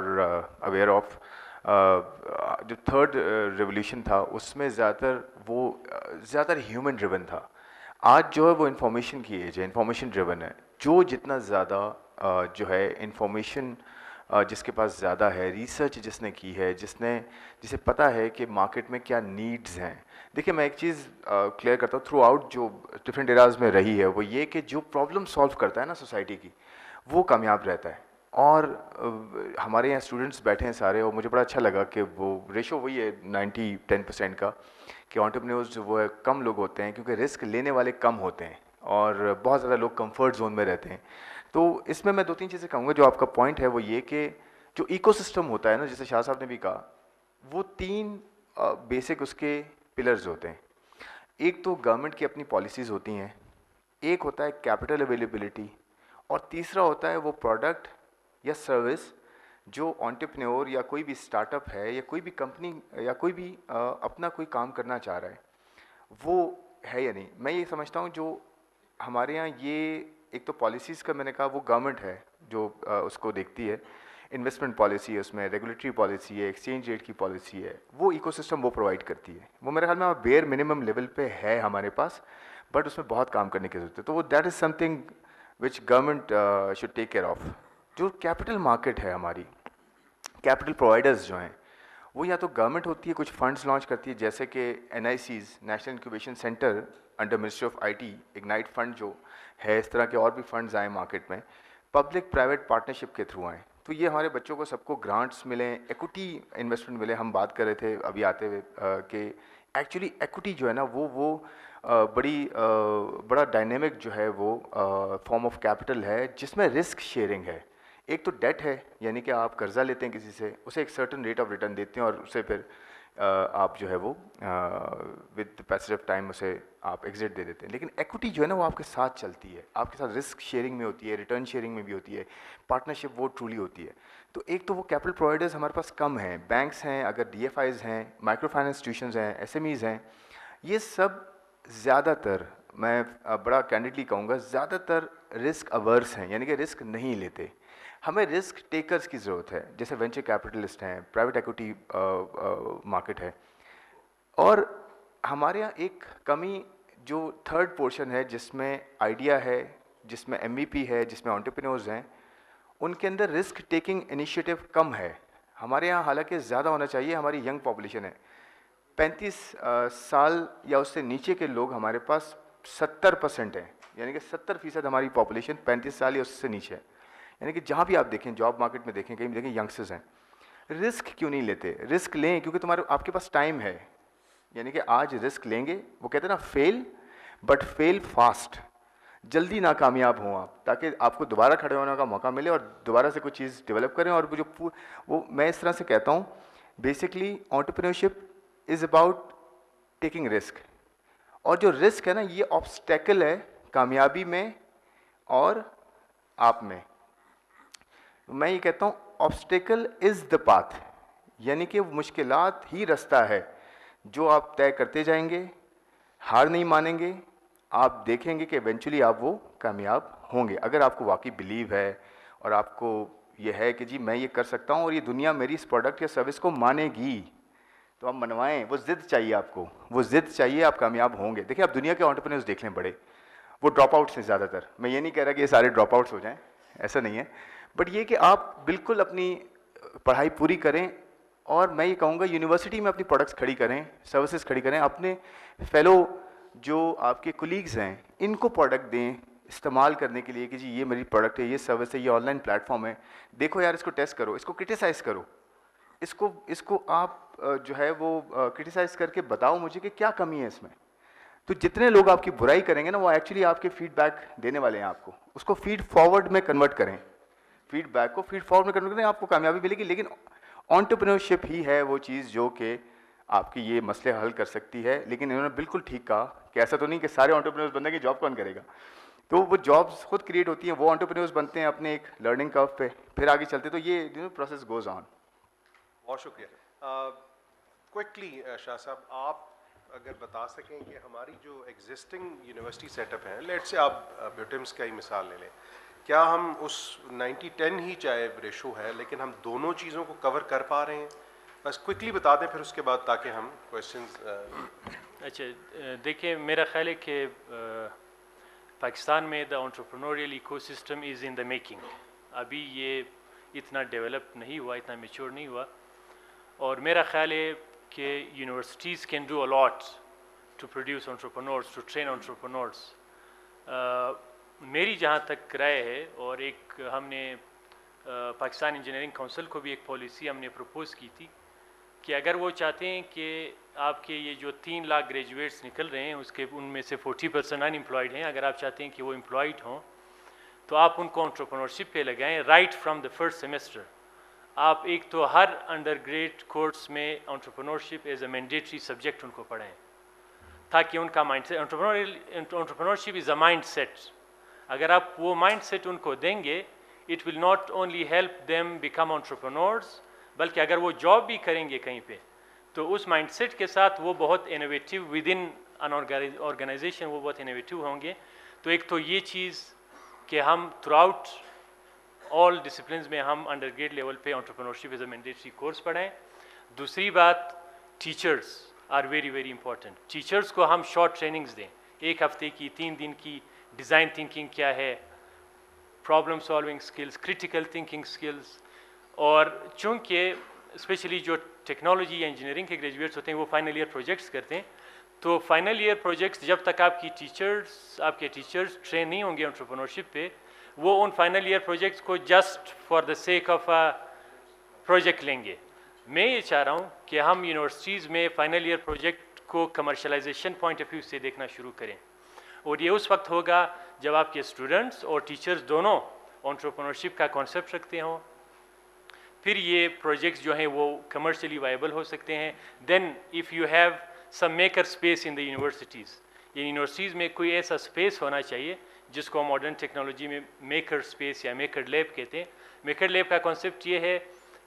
aware of. जो थर्ड रिवोल्यूशन था उसमें ज़्यादातर ह्यूमन ड्रिवन था। आज जो है वो इंफॉर्मेशन की एज है, इंफॉर्मेशन ड्रिवन है। जो जितना ज़्यादा जो है इंफॉर्मेशन जिसके पास ज़्यादा है, रिसर्च जिसने की है, जिसे पता है कि मार्केट में क्या नीड्स हैं। देखिए, मैं एक चीज़ क्लियर करता हूँ, थ्रू आउट जो डिफरेंट एराज में रही है वो ये कि जो प्रॉब्लम सॉल्व करता है ना सोसाइटी की, वो कामयाब रहता है। और हमारे यहाँ स्टूडेंट्स बैठे हैं सारे, और मुझे बड़ा अच्छा लगा कि वो रेशो वही है 90-10% का, कि एंटरप्रेन्योर्स जो वो है कम लोग होते हैं क्योंकि रिस्क लेने वाले कम होते हैं और बहुत ज़्यादा लोग कंफर्ट जोन में रहते हैं। तो इसमें मैं 2-3 चीज़ें कहूँगा। जो आपका पॉइंट है वो ये कि जो इकोसिस्टम होता है ना, जैसे शाह साहब ने भी कहा, वो 3 बेसिक उसके पिलर्स होते हैं। एक तो गवर्नमेंट की अपनी पॉलिसीज़ होती हैं, एक होता है कैपिटल अवेलेबिलिटी, और तीसरा होता है वो प्रोडक्ट या सर्विस जो एंटरप्रेन्योर या कोई भी स्टार्टअप है या कोई भी कंपनी या कोई भी अपना कोई काम करना चाह रहा है, वो है या नहीं। मैं ये समझता हूँ जो हमारे यहाँ ये एक तो पॉलिसीज़ का मैंने कहा वो गवर्नमेंट है जो उसको देखती है, इन्वेस्टमेंट पॉलिसी है, उसमें रेगुलेटरी पॉलिसी है, एक्सचेंज रेट की पॉलिसी है, वो इकोसिस्टम वो प्रोवाइड करती है। वो मेरे ख्याल में बेयर मिनिमम लेवल पे है हमारे पास, बट उसमें बहुत काम करने की ज़रूरत है। तो वो that is something which government should take care of. जो कैपिटल मार्केट है हमारी, कैपिटल प्रोवाइडर्स जो हैं, वो या तो गवर्नमेंट होती है, कुछ फंड्स लॉन्च करती है, जैसे कि NICs, national incubation centre under ministry of IT, ignite fund जो है, इस तरह के और भी फंड्स आए मार्केट में, पब्लिक प्राइवेट पार्टनरशिप के थ्रू आए। तो ये हमारे बच्चों को सबको ग्रांट्स मिलें, इक्विटी इन्वेस्टमेंट मिले। हम बात कर रहे थे अभी आते हुए कि एक्चुअली इक्विटी जो है ना वो बड़ा डायनेमिक जो है वो फॉर्म ऑफ कैपिटल है जिसमें रिस्क शेयरिंग है। एक तो डेट है, यानी कि आप कर्जा लेते हैं किसी से, उसे एक सर्टन रेट ऑफ रिटर्न देते हैं और उसे फिर आप जो है वो विद पैसेज ऑफ टाइम उसे आप एग्जिट दे देते हैं। लेकिन इक्विटी जो है ना वो आपके साथ चलती है, आपके साथ रिस्क शेयरिंग में होती है, रिटर्न शेयरिंग में भी होती है, पार्टनरशिप वो ट्रूली होती है। तो एक तो वो कैपिटल प्रोवाइडर्स हमारे पास कम हैं, बैंक्स हैं, अगर DFIs हैं, माइक्रो फाइनेंस इंस्टीट्यूशंस हैं, SMEs हैं, ये सब ज़्यादातर, मैं बड़ा कैंडिडली कहूँगा, ज़्यादातर रिस्क अवर्स हैं, यानी कि रिस्क नहीं लेते। हमें रिस्क टेकर्स की ज़रूरत है, जैसे वेंचर कैपिटलिस्ट हैं, प्राइवेट इक्विटी मार्केट है। और हमारे यहाँ एक कमी जो थर्ड पोर्शन है, जिसमें आइडिया है, जिसमें MVP है, जिसमें एंटरप्रेन्योर्स हैं, उनके अंदर रिस्क टेकिंग इनिशिएटिव कम है। हमारे यहाँ हालांकि ज़्यादा होना चाहिए, हमारी यंग पॉपुलेशन है, 35 साल या उससे नीचे के लोग हमारे पास 70% हैं, यानी कि 70% हमारी पॉपुलेशन 35 साल या उससे नीचे है। यानी कि जहाँ भी आप देखें, जॉब मार्केट में देखें, कहीं भी देखें, यंगस्टर्स हैं। रिस्क क्यों नहीं लेते? रिस्क लें क्योंकि तुम्हारे आपके पास टाइम है, यानी कि आज रिस्क लेंगे, वो कहते हैं ना फेल बट फेल फास्ट, जल्दी ना कामयाब हों आप, ताकि आपको दोबारा खड़े होने का मौका मिले और दोबारा से कोई चीज़ डेवलप करें। और वो मैं इस तरह से कहता हूँ, basically entrepreneurship is about taking risk, और जो रिस्क है ना, ये ऑब्स्टेकल है कामयाबी में और आप में। मैं ये कहता हूँ ऑब्स्टेकल इज़ द पाथ, यानी कि मुश्किलात ही रास्ता है जो आप तय करते जाएंगे, हार नहीं मानेंगे, आप देखेंगे कि इवेंचुअली आप वो कामयाब होंगे। अगर आपको वाकई बिलीव है और आपको ये है कि जी मैं ये कर सकता हूँ और ये दुनिया मेरी इस प्रोडक्ट या सर्विस को मानेगी, तो आप मनवाएं। वो ज़िद चाहिए आपको, वो ज़िद चाहिए, आप कामयाब होंगे। देखिए, आप दुनिया के एंटरप्रेन्योर्स देख लें बड़े, वो ड्रॉप आउट्स हैं ज़्यादातर। मैं ये नहीं कह रहा कि ये सारे ड्रॉप आउट्स हो जाएँ, ऐसा नहीं है, बट ये कि आप बिल्कुल अपनी पढ़ाई पूरी करें, और मैं ये कहूँगा यूनिवर्सिटी में अपनी प्रोडक्ट्स खड़ी करें, सर्विसेज खड़ी करें, अपने फेलो जो आपके कोलीग्स हैं इनको प्रोडक्ट दें इस्तेमाल करने के लिए कि जी ये मेरी प्रोडक्ट है, ये सर्विस है, ये ऑनलाइन प्लेटफॉर्म है, देखो यार इसको टेस्ट करो, इसको क्रिटिसाइज़ करो, इसको आप जो है वो क्रिटिसाइज़ करके बताओ मुझे कि क्या कमी है इसमें। तो जितने लोग आपकी बुराई करेंगे ना, वो एक्चुअली आपके फीडबैक देने वाले हैं आपको, उसको फीड फॉरवर्ड में कन्वर्ट करें, फीडबैक को फीड फॉरवर्ड में कन्वर्ट करें, आपको कामयाबी मिलेगी। लेकिन एंटरप्रेन्योरशिप ही है वो चीज़ जो कि आपकी ये मसले हल कर सकती है। लेकिन इन्होंने बिल्कुल ठीक कहा कि ऐसा तो नहीं कि सारे एंटरप्रेन्योर्स बनने की जॉब कौन करेगा, तो वो जॉब्स खुद क्रिएट होती हैं, वो एंटरप्रेन्योर्स बनते हैं अपने एक लर्निंग कर्व पे, फिर आगे चलते, तो ये प्रोसेस गोज ऑन। बहुत शुक्रिया। क्विकली शाह साहब, आप अगर बता सकें कि हमारी जो एग्जिस्टिंग यूनिवर्सिटी सेटअप है, लेट से आप ब्यूटेम्स का ही मिसाल ले लें, क्या हम उस 90-10 ही चाहे रेशो है, लेकिन हम दोनों चीज़ों को कवर कर पा रहे हैं? बस क्विकली बता दें फिर उसके बाद, ताकि हम क्वेश्चंस। अच्छा, देखिए, मेरा ख्याल है कि पाकिस्तान में the entrepreneurial ecosystem is in the making. अभी ये इतना डेवलप नहीं हुआ, इतना मैच्योर नहीं हुआ, और मेरा ख्याल है कि universities can do a lot to produce entrepreneurs, to train entrepreneurs. मेरी जहाँ तक राय है, और एक हमने पाकिस्तान इंजीनियरिंग काउंसिल को भी एक पॉलिसी हमने प्रपोज़ की थी कि अगर वो चाहते हैं कि आपके ये जो 3 लाख ग्रेजुएट्स निकल रहे हैं उसके उनमें से 40% अनएम्प्लॉयड हैं, अगर आप चाहते हैं कि वो एम्प्लॉयड हों तो आप उनको एंटरप्रेन्योरशिप पे लगाएं right from the first semester. आप एक तो हर अंडर ग्रेड कोर्स में entrepreneurship as a mandatory subject उनको पढ़ाएं, ताकि उनका mindset, entrepreneurship is a mindset, अगर आप वो माइंड सेट उनको देंगे, it will not only help them become entrepreneurs, बल्कि अगर वो जॉब भी करेंगे कहीं पे, तो उस माइंडसेट के साथ वो बहुत innovative within an organisation, वो बहुत इनोवेटिव होंगे। तो एक तो ये चीज़ कि हम थ्रू आउट ऑल डिसिप्लिन्स में हम अंडर ग्रेड लेवल पे entrepreneurship as a mandatory course पढ़ाएं। दूसरी बात, teachers are very very important. Teachers को हम शॉर्ट ट्रेनिंग्स दें, 1 हफ्ते की, 3 दिन की, डिज़ाइन थिंकिंग क्या है, problem solving skills, critical thinking skills. और चूँकि स्पेशली जो टेक्नोलॉजी या इंजीनियरिंग के ग्रेजुएट्स होते हैं वो फाइनल ईयर प्रोजेक्ट्स करते हैं, तो फाइनल ईयर प्रोजेक्ट्स जब तक आपके टीचर्स ट्रेन नहीं होंगे एंटरप्रेन्योरशिप पे, वो उन फाइनल ईयर प्रोजेक्ट्स को just for the sake of a project लेंगे। मैं ये चाह रहा हूँ कि हम यूनिवर्सिटीज़ में फाइनल ईयर प्रोजेक्ट को कमर्शलाइजेशन पॉइंट ऑफ व्यू से देखना शुरू करें, और ये उस वक्त होगा जब आपके स्टूडेंट्स और टीचर्स दोनों एंटरप्रेन्योरशिप का कॉन्सेप्ट रखते हों, फिर ये प्रोजेक्ट्स जो हैं वो कमर्शियली वायबल हो सकते हैं। Then if you have some maker space in the universities, ये यूनिवर्सिटीज़ में कोई ऐसा स्पेस होना चाहिए जिसको मॉडर्न टेक्नोलॉजी में मेकर स्पेस या मेकर लैब कहते हैं। मेकर लैब का कॉन्सेप्ट ये है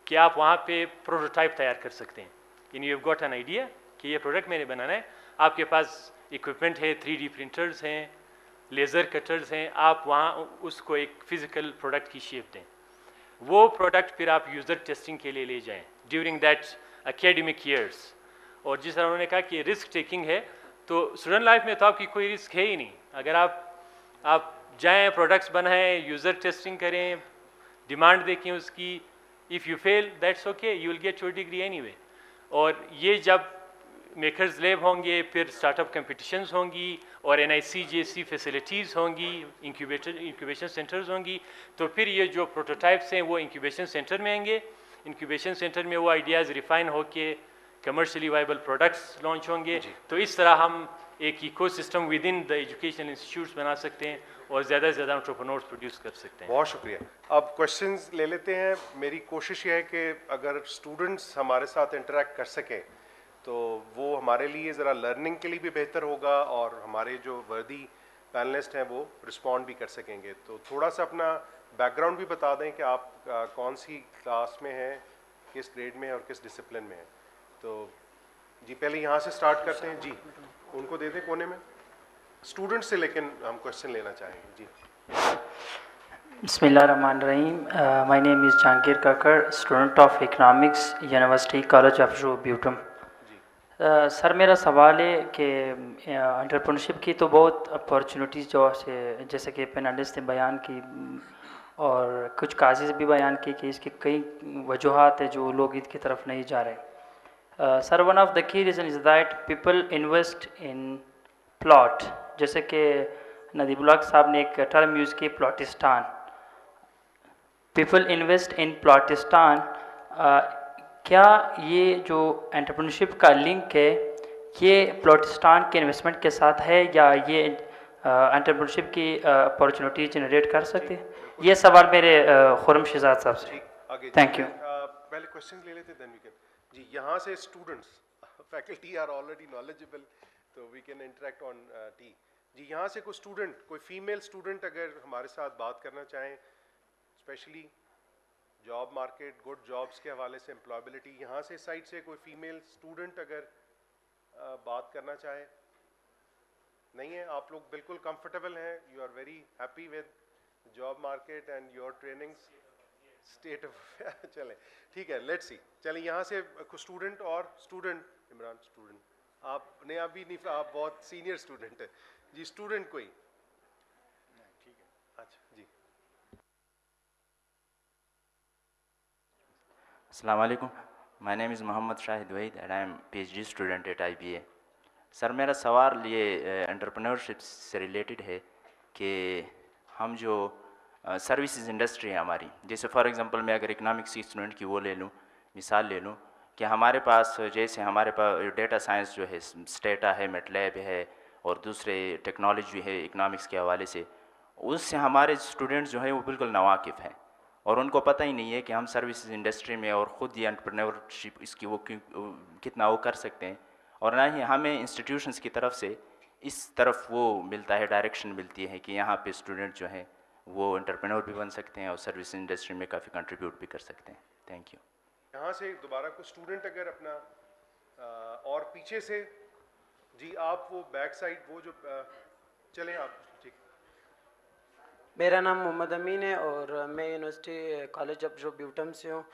कि आप वहाँ पे प्रोटोटाइप तैयार कर सकते हैं, यानी you have got an idea कि ये प्रोडक्ट मैंने बनाना है, आपके पास इक्विपमेंट है, 3D प्रिंटर्स हैं, लेज़र कटर्स हैं, आप वहाँ उसको एक फ़िज़िकल प्रोडक्ट की शेप दें। वो प्रोडक्ट फिर आप यूज़र टेस्टिंग के लिए ले जाएं ड्यूरिंग दैट एकेडमिक ईयर्स। और जिस तरह उन्होंने कहा कि रिस्क टेकिंग है, तो स्टूडेंट लाइफ में तो आपकी कोई रिस्क है ही नहीं। अगर आप जाएं, प्रोडक्ट्स बनाएं, यूज़र टेस्टिंग करें, डिमांड देखें उसकी, If you fail, that's okay, you will get your degree anyway. और ये जब मेकर्स लैब होंगे, फिर स्टार्टअप कंपटीशंस होंगी और NIC जैसी फैसिलिटीज़ होंगी, इंक्यूबेशन सेंटर्स होंगी, तो फिर ये जो प्रोटोटाइप्स हैं वो इंक्यूबेशन सेंटर में आएंगे। इंक्यूबेशन सेंटर में वो आइडियाज़ रिफाइन होके कमर्शियली वाइबल प्रोडक्ट्स लॉन्च होंगे। तो इस तरह हम एक ecosystem with in the education institutes बना सकते हैं और ज़्यादा से ज़्यादा एंटरप्रेन्योर्स प्रोड्यूस कर सकते हैं। बहुत शुक्रिया। अब क्वेश्चंस ले लेते हैं। मेरी कोशिश ये है कि अगर स्टूडेंट्स हमारे साथ इंटरेक्ट कर सकें तो वो हमारे लिए ज़रा लर्निंग के लिए भी बेहतर होगा और हमारे जो वर्दी पैनलिस्ट हैं वो रिस्पॉन्ड भी कर सकेंगे। तो थोड़ा सा अपना बैकग्राउंड भी बता दें कि आप कौन सी क्लास में हैं, किस ग्रेड में हैं और किस डिसिप्लिन में हैं। तो जी पहले यहाँ से स्टार्ट करते हैं। जी उनको दे दें कोने में, स्टूडेंट से, लेकिन हम क्वेश्चन लेना चाहेंगे। जी Bismillahirrahmanirrahim. My name is Jahangir Kakar, student of Economics, University College of BUITEM. Sir मेरा सवाल है कि एंटरप्रेन्योरशिप की तो बहुत अपॉर्चुनिटीज़ जो है जैसे कि पैनलिस्ट ने बयान की और कुछ काजेज़ भी बयान की कि इसकी कई वजूहात है जो लोग इसकी तरफ नहीं जा रहे। Sir one of the key reason is that people invest in plot, जैसे कि नदीबुल्लाह साहब ने एक टर्म यूज़ की प्लॉटिस्तान, पीपल इन्वेस्ट इन प्लॉटिस्तान। क्या ये जो एंटरप्रेन्योरशिप का लिंक है ये प्लॉटिस्तान के इन्वेस्टमेंट के साथ है या ये एंटरप्रेन्योरशिप की अपॉर्चुनिटी जनरेट कर सकते हैं? ये सवाल मेरे खुरम शहजाद साहब से। Thank you. पहले क्वेश्चन ले लेते देन वी कैन। जी यहाँ से students, faculty are already knowledgeable तो we can interact on it. जी यहाँ से कोई स्टूडेंट, कोई फीमेल स्टूडेंट अगर हमारे साथ बात करना चाहें, specially job market, good jobs के हवाले से, एम्प्लॉयबिलिटी, यहाँ से साइड से कोई फीमेल स्टूडेंट अगर बात करना चाहे? नहीं है, आप लोग बिल्कुल कंफर्टेबल हैं, you are very happy with job market and your trainings, state of चलें ठीक है, लेट्स सी। चलें यहाँ से स्टूडेंट, और स्टूडेंट इमरान, स्टूडेंट आपने अभी नहीं, आप बहुत सीनियर स्टूडेंट है जी। स्टूडेंट कोई? ठीक है, अच्छा जी। Assalamu alaikum. My name is Mohammad Shahid Waid and I am PhD student at IBA. Sir मेरा सवाल ये एंटरप्रेन्योरशिप से रिलेटेड है कि हम जो सर्विसेज इंडस्ट्री है हमारी, जैसे फॉर एग्जांपल मैं अगर इकोनॉमिक्स की स्टूडेंट की वो ले लूँ, मिसाल ले लूँ कि हमारे पास जैसे हमारे पास डेटा साइंस जो है, स्टेटा है, मेटलैब है और दूसरे टेक्नोलॉजी है इकोनॉमिक्स के हवाले से, उससे हमारे स्टूडेंट्स जो है वो बिल्कुल नावाकिफ़ हैं और उनको पता ही नहीं है कि हम सर्विसेज इंडस्ट्री में और ख़ुद ये एंटरप्रेन्योरशिप इसकी वो कितना वो कर सकते हैं, और ना ही हमें इंस्टीट्यूशंस की तरफ से इस तरफ वो मिलता है, डायरेक्शन मिलती है कि यहाँ पे स्टूडेंट जो हैं वो एंटरप्रेन्योर भी बन सकते हैं और सर्विस इंडस्ट्री में काफ़ी कंट्रीब्यूट भी कर सकते हैं। Thank you. यहाँ से दोबारा को स्टूडेंट अगर अपना और पीछे से जी, आप वो बैक साइड वो जो चलें आप, ठीक। मेरा नाम मोहम्मद अमीन है और मैं यूनिवर्सिटी कॉलेज ऑफ जो ब्यूटम से हूँ।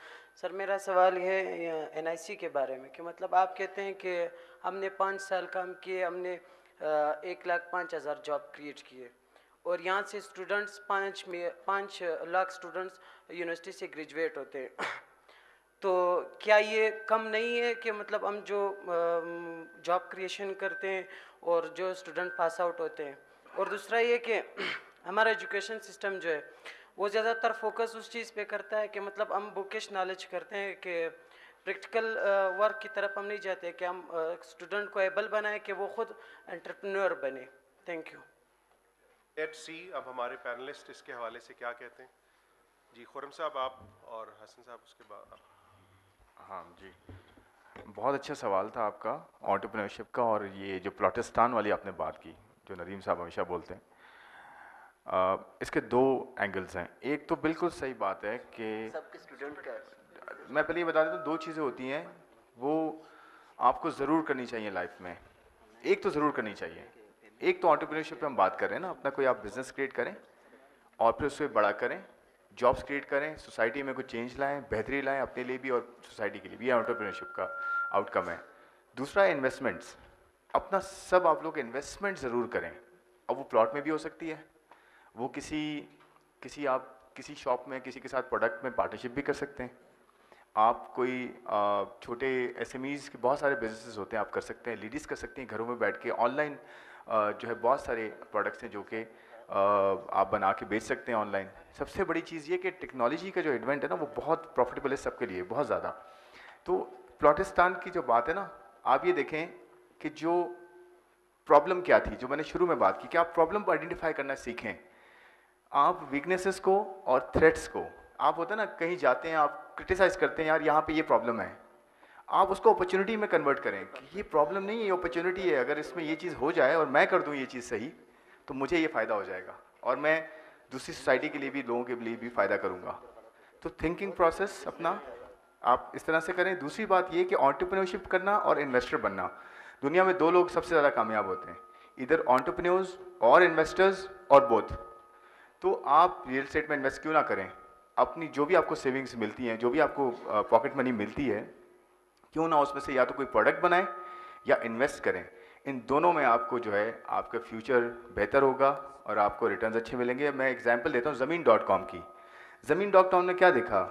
सर मेरा सवाल है NIC के बारे में कि मतलब आप कहते हैं कि हमने 5 साल काम किए, हमने 1,05,000 जॉब क्रिएट किए और यहाँ से स्टूडेंट्स 5 लाख स्टूडेंट्स यूनिवर्सिटी से ग्रेजुएट होते हैं तो क्या ये कम नहीं है कि मतलब हम जो जॉब क्रिएशन करते हैं और जो स्टूडेंट पास आउट होते हैं? और दूसरा ये कि हमारा एजुकेशन सिस्टम जो है वो ज़्यादातर फोकस उस चीज़ पे करता है कि मतलब हम बुकिश नॉलेज करते हैं कि प्रैक्टिकल वर्क की तरफ हम नहीं जाते कि हम स्टूडेंट को एबल बनाएं कि वो खुद एंटरप्रेन्योर बने। Thank you. लेट्स सी अब हमारे पैनलिस्ट इसके हवाले से क्या कहते हैं। जी खुरम साहब आप और हसन साहब उसके बाद। हाँ जी, बहुत अच्छा सवाल था आपका एंटरप्रेन्योरशिप का, और ये जो प्लॉटिस्तान वाली आपने बात की जो नदीम साहब हमेशा बोलते हैं, इसके 2 एंगल्स हैं। एक तो बिल्कुल सही बात है कि सबके स्टूडेंट का, मैं पहले ये बता देता हूँ, 2 चीज़ें होती हैं वो आपको ज़रूर करनी चाहिए लाइफ में। एक तो ज़रूर करनी चाहिए, एक तो एंटरप्रेन्योरशिप पे हम बात कर रहे हैं ना, अपना कोई आप बिज़नेस क्रिएट करें और फिर उससे बड़ा करें, जॉब्स क्रिएट करें, सोसाइटी में कुछ चेंज लाएं, बेहतरी लाएं अपने लिए भी और सोसाइटी के लिए भी। ये एंटरप्रेन्योरशिप का आउटकम है। दूसरा इन्वेस्टमेंट्स, अपना सब आप लोग इन्वेस्टमेंट ज़रूर करें। अब वो प्लॉट में भी हो सकती है, वो किसी आप किसी शॉप में किसी के साथ प्रोडक्ट में पार्टनरशिप भी कर सकते हैं, आप कोई छोटे SMEs के बहुत सारे बिजनेसेस होते हैं, आप कर सकते हैं, लेडीज़ कर सकती हैं घरों में बैठ के ऑनलाइन। जो है बहुत सारे प्रोडक्ट्स हैं जो कि आप बना के बेच सकते हैं ऑनलाइन। सबसे बड़ी चीज़ ये कि टेक्नोलॉजी का जो एडवेंट है ना, वो बहुत प्रॉफिटेबल है सबके लिए, बहुत ज़्यादा। तो प्लॉटिस्तान की जो बात है ना, आप ये देखें कि जो प्रॉब्लम क्या थी, जो मैंने शुरू में बात की कि आप प्रॉब्लम को आइडेंटिफाई करना सीखें। आप वीकनेसेस को और थ्रेट्स को, आप होता है ना कहीं जाते हैं, आप क्रिटिसाइज करते हैं, यार यहाँ पे ये प्रॉब्लम है, आप उसको अपॉर्चुनिटी में कन्वर्ट करें कि ये प्रॉब्लम नहीं है, ये अपॉर्चुनिटी है। अगर इसमें ये चीज़ हो जाए और मैं कर दूँ ये चीज़ सही, तो मुझे ये फ़ायदा हो जाएगा और मैं दूसरी सोसाइटी के लिए भी, लोगों के लिए भी फ़ायदा करूँगा। तो थिंकिंग प्रोसेस अपना आप इस तरह से करें। दूसरी बात ये कि एंटरप्रेन्योरशिप करना और इन्वेस्टर बनना, दुनिया में 2 लोग सबसे ज़्यादा कामयाब होते हैं, इधर एंटरप्रेन्योर्स और इन्वेस्टर्स और बोथ। तो आप रियल एस्टेट में इन्वेस्ट क्यों ना करें? अपनी जो भी आपको सेविंग्स मिलती हैं, जो भी आपको पॉकेट मनी मिलती है, क्यों ना उसमें से या तो कोई प्रोडक्ट बनाएं या इन्वेस्ट करें। इन दोनों में आपको जो है आपका फ्यूचर बेहतर होगा और आपको रिटर्न्स अच्छे मिलेंगे। मैं एग्जांपल देता हूँ ज़मीन.com की। ज़मीन.com ने क्या देखा,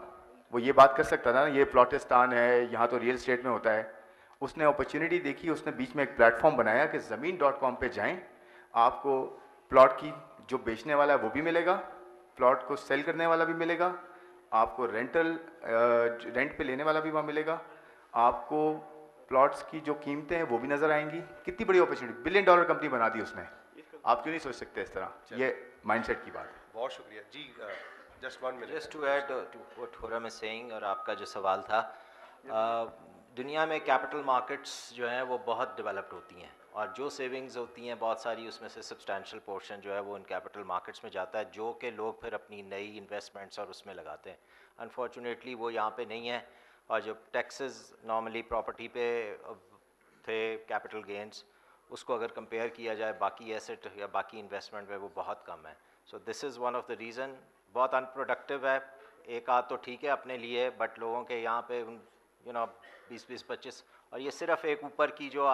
वो ये बात कर सकता था ना, ये प्लॉटिस्तान है, यहाँ तो रियल एस्टेट में होता है। उसने अपॉर्चुनिटी देखी, उसने बीच में एक प्लेटफॉर्म बनाया कि ज़मीन.com पे जाएं, आपको प्लॉट की जो बेचने वाला है वो भी मिलेगा, प्लॉट को सेल करने वाला भी मिलेगा, आपको रेंट पे लेने वाला भी वहाँ मिलेगा, आपको प्लॉट्स की जो कीमतें हैं वो भी नज़र आएंगी। कितनी बड़ी अपॉर्चुनिटी, $1 बिलियन कंपनी बना दी उसने। आप क्यों नहीं सोच सकते इस तरह? ये माइंडसेट की बात है। बहुत शुक्रिया जी। Just 1 minute. Just to add to what Khurram is saying, और आपका जो सवाल था, दुनिया में कैपिटल मार्केट्स जो हैं वो बहुत डेवलप्ड होती हैं, और जो सेविंग्स होती हैं बहुत सारी, उसमें से सब्सटैंशियल पोर्शन जो है वो इन कैपिटल मार्केट्स में जाता है, जो कि लोग फिर अपनी नई इन्वेस्टमेंट्स और उसमें लगाते हैं। अनफॉर्चुनेटली वो यहाँ पे नहीं है, और जो टैक्सेस नॉर्मली प्रॉपर्टी पे थे, कैपिटल गेंस, उसको अगर कंपेयर किया जाए बाकी एसेट या बाकी इन्वेस्टमेंट में, वो बहुत कम है। So this is one of the reason. बहुत अनप्रोडक्टिव है, एक आध तो ठीक है अपने लिए, बट लोगों के यहाँ पे 20-25, और ये सिर्फ एक ऊपर की जो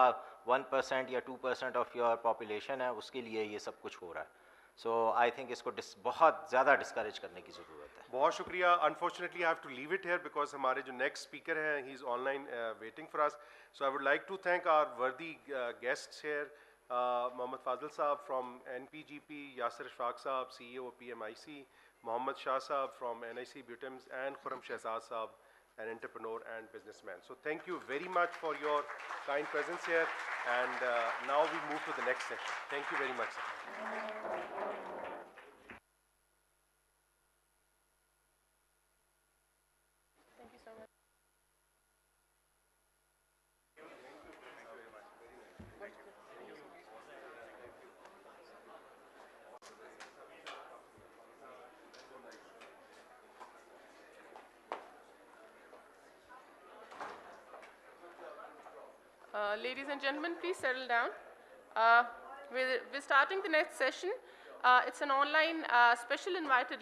1% या 2% ऑफ योर पॉपुलेशन है, उसके लिए ये सब कुछ हो रहा है। सो आई थिंक इसको बहुत ज़्यादा डिस्करेज करने की ज़रूरत है। बहुत शुक्रिया। Unfortunately I have to leave it here because हमारे जो नेक्स्ट स्पीकर हैं, he is online waiting for us. So I would like to thank our worthy guests here, Mohammad Fazil साहब फ्रॉम NPGP, यासिर इशफाक साहब CEO PMIC, Mohammad Shah Saab from NIC BUITEMS, and Khurram Shehzad Saab, an entrepreneur and businessman. So thank you very much for your kind presence here, and now we move to the next session. Thank you very much, sir. Ladies and gentlemen, please settle down. We're starting the next session. It's an online special invited lecture.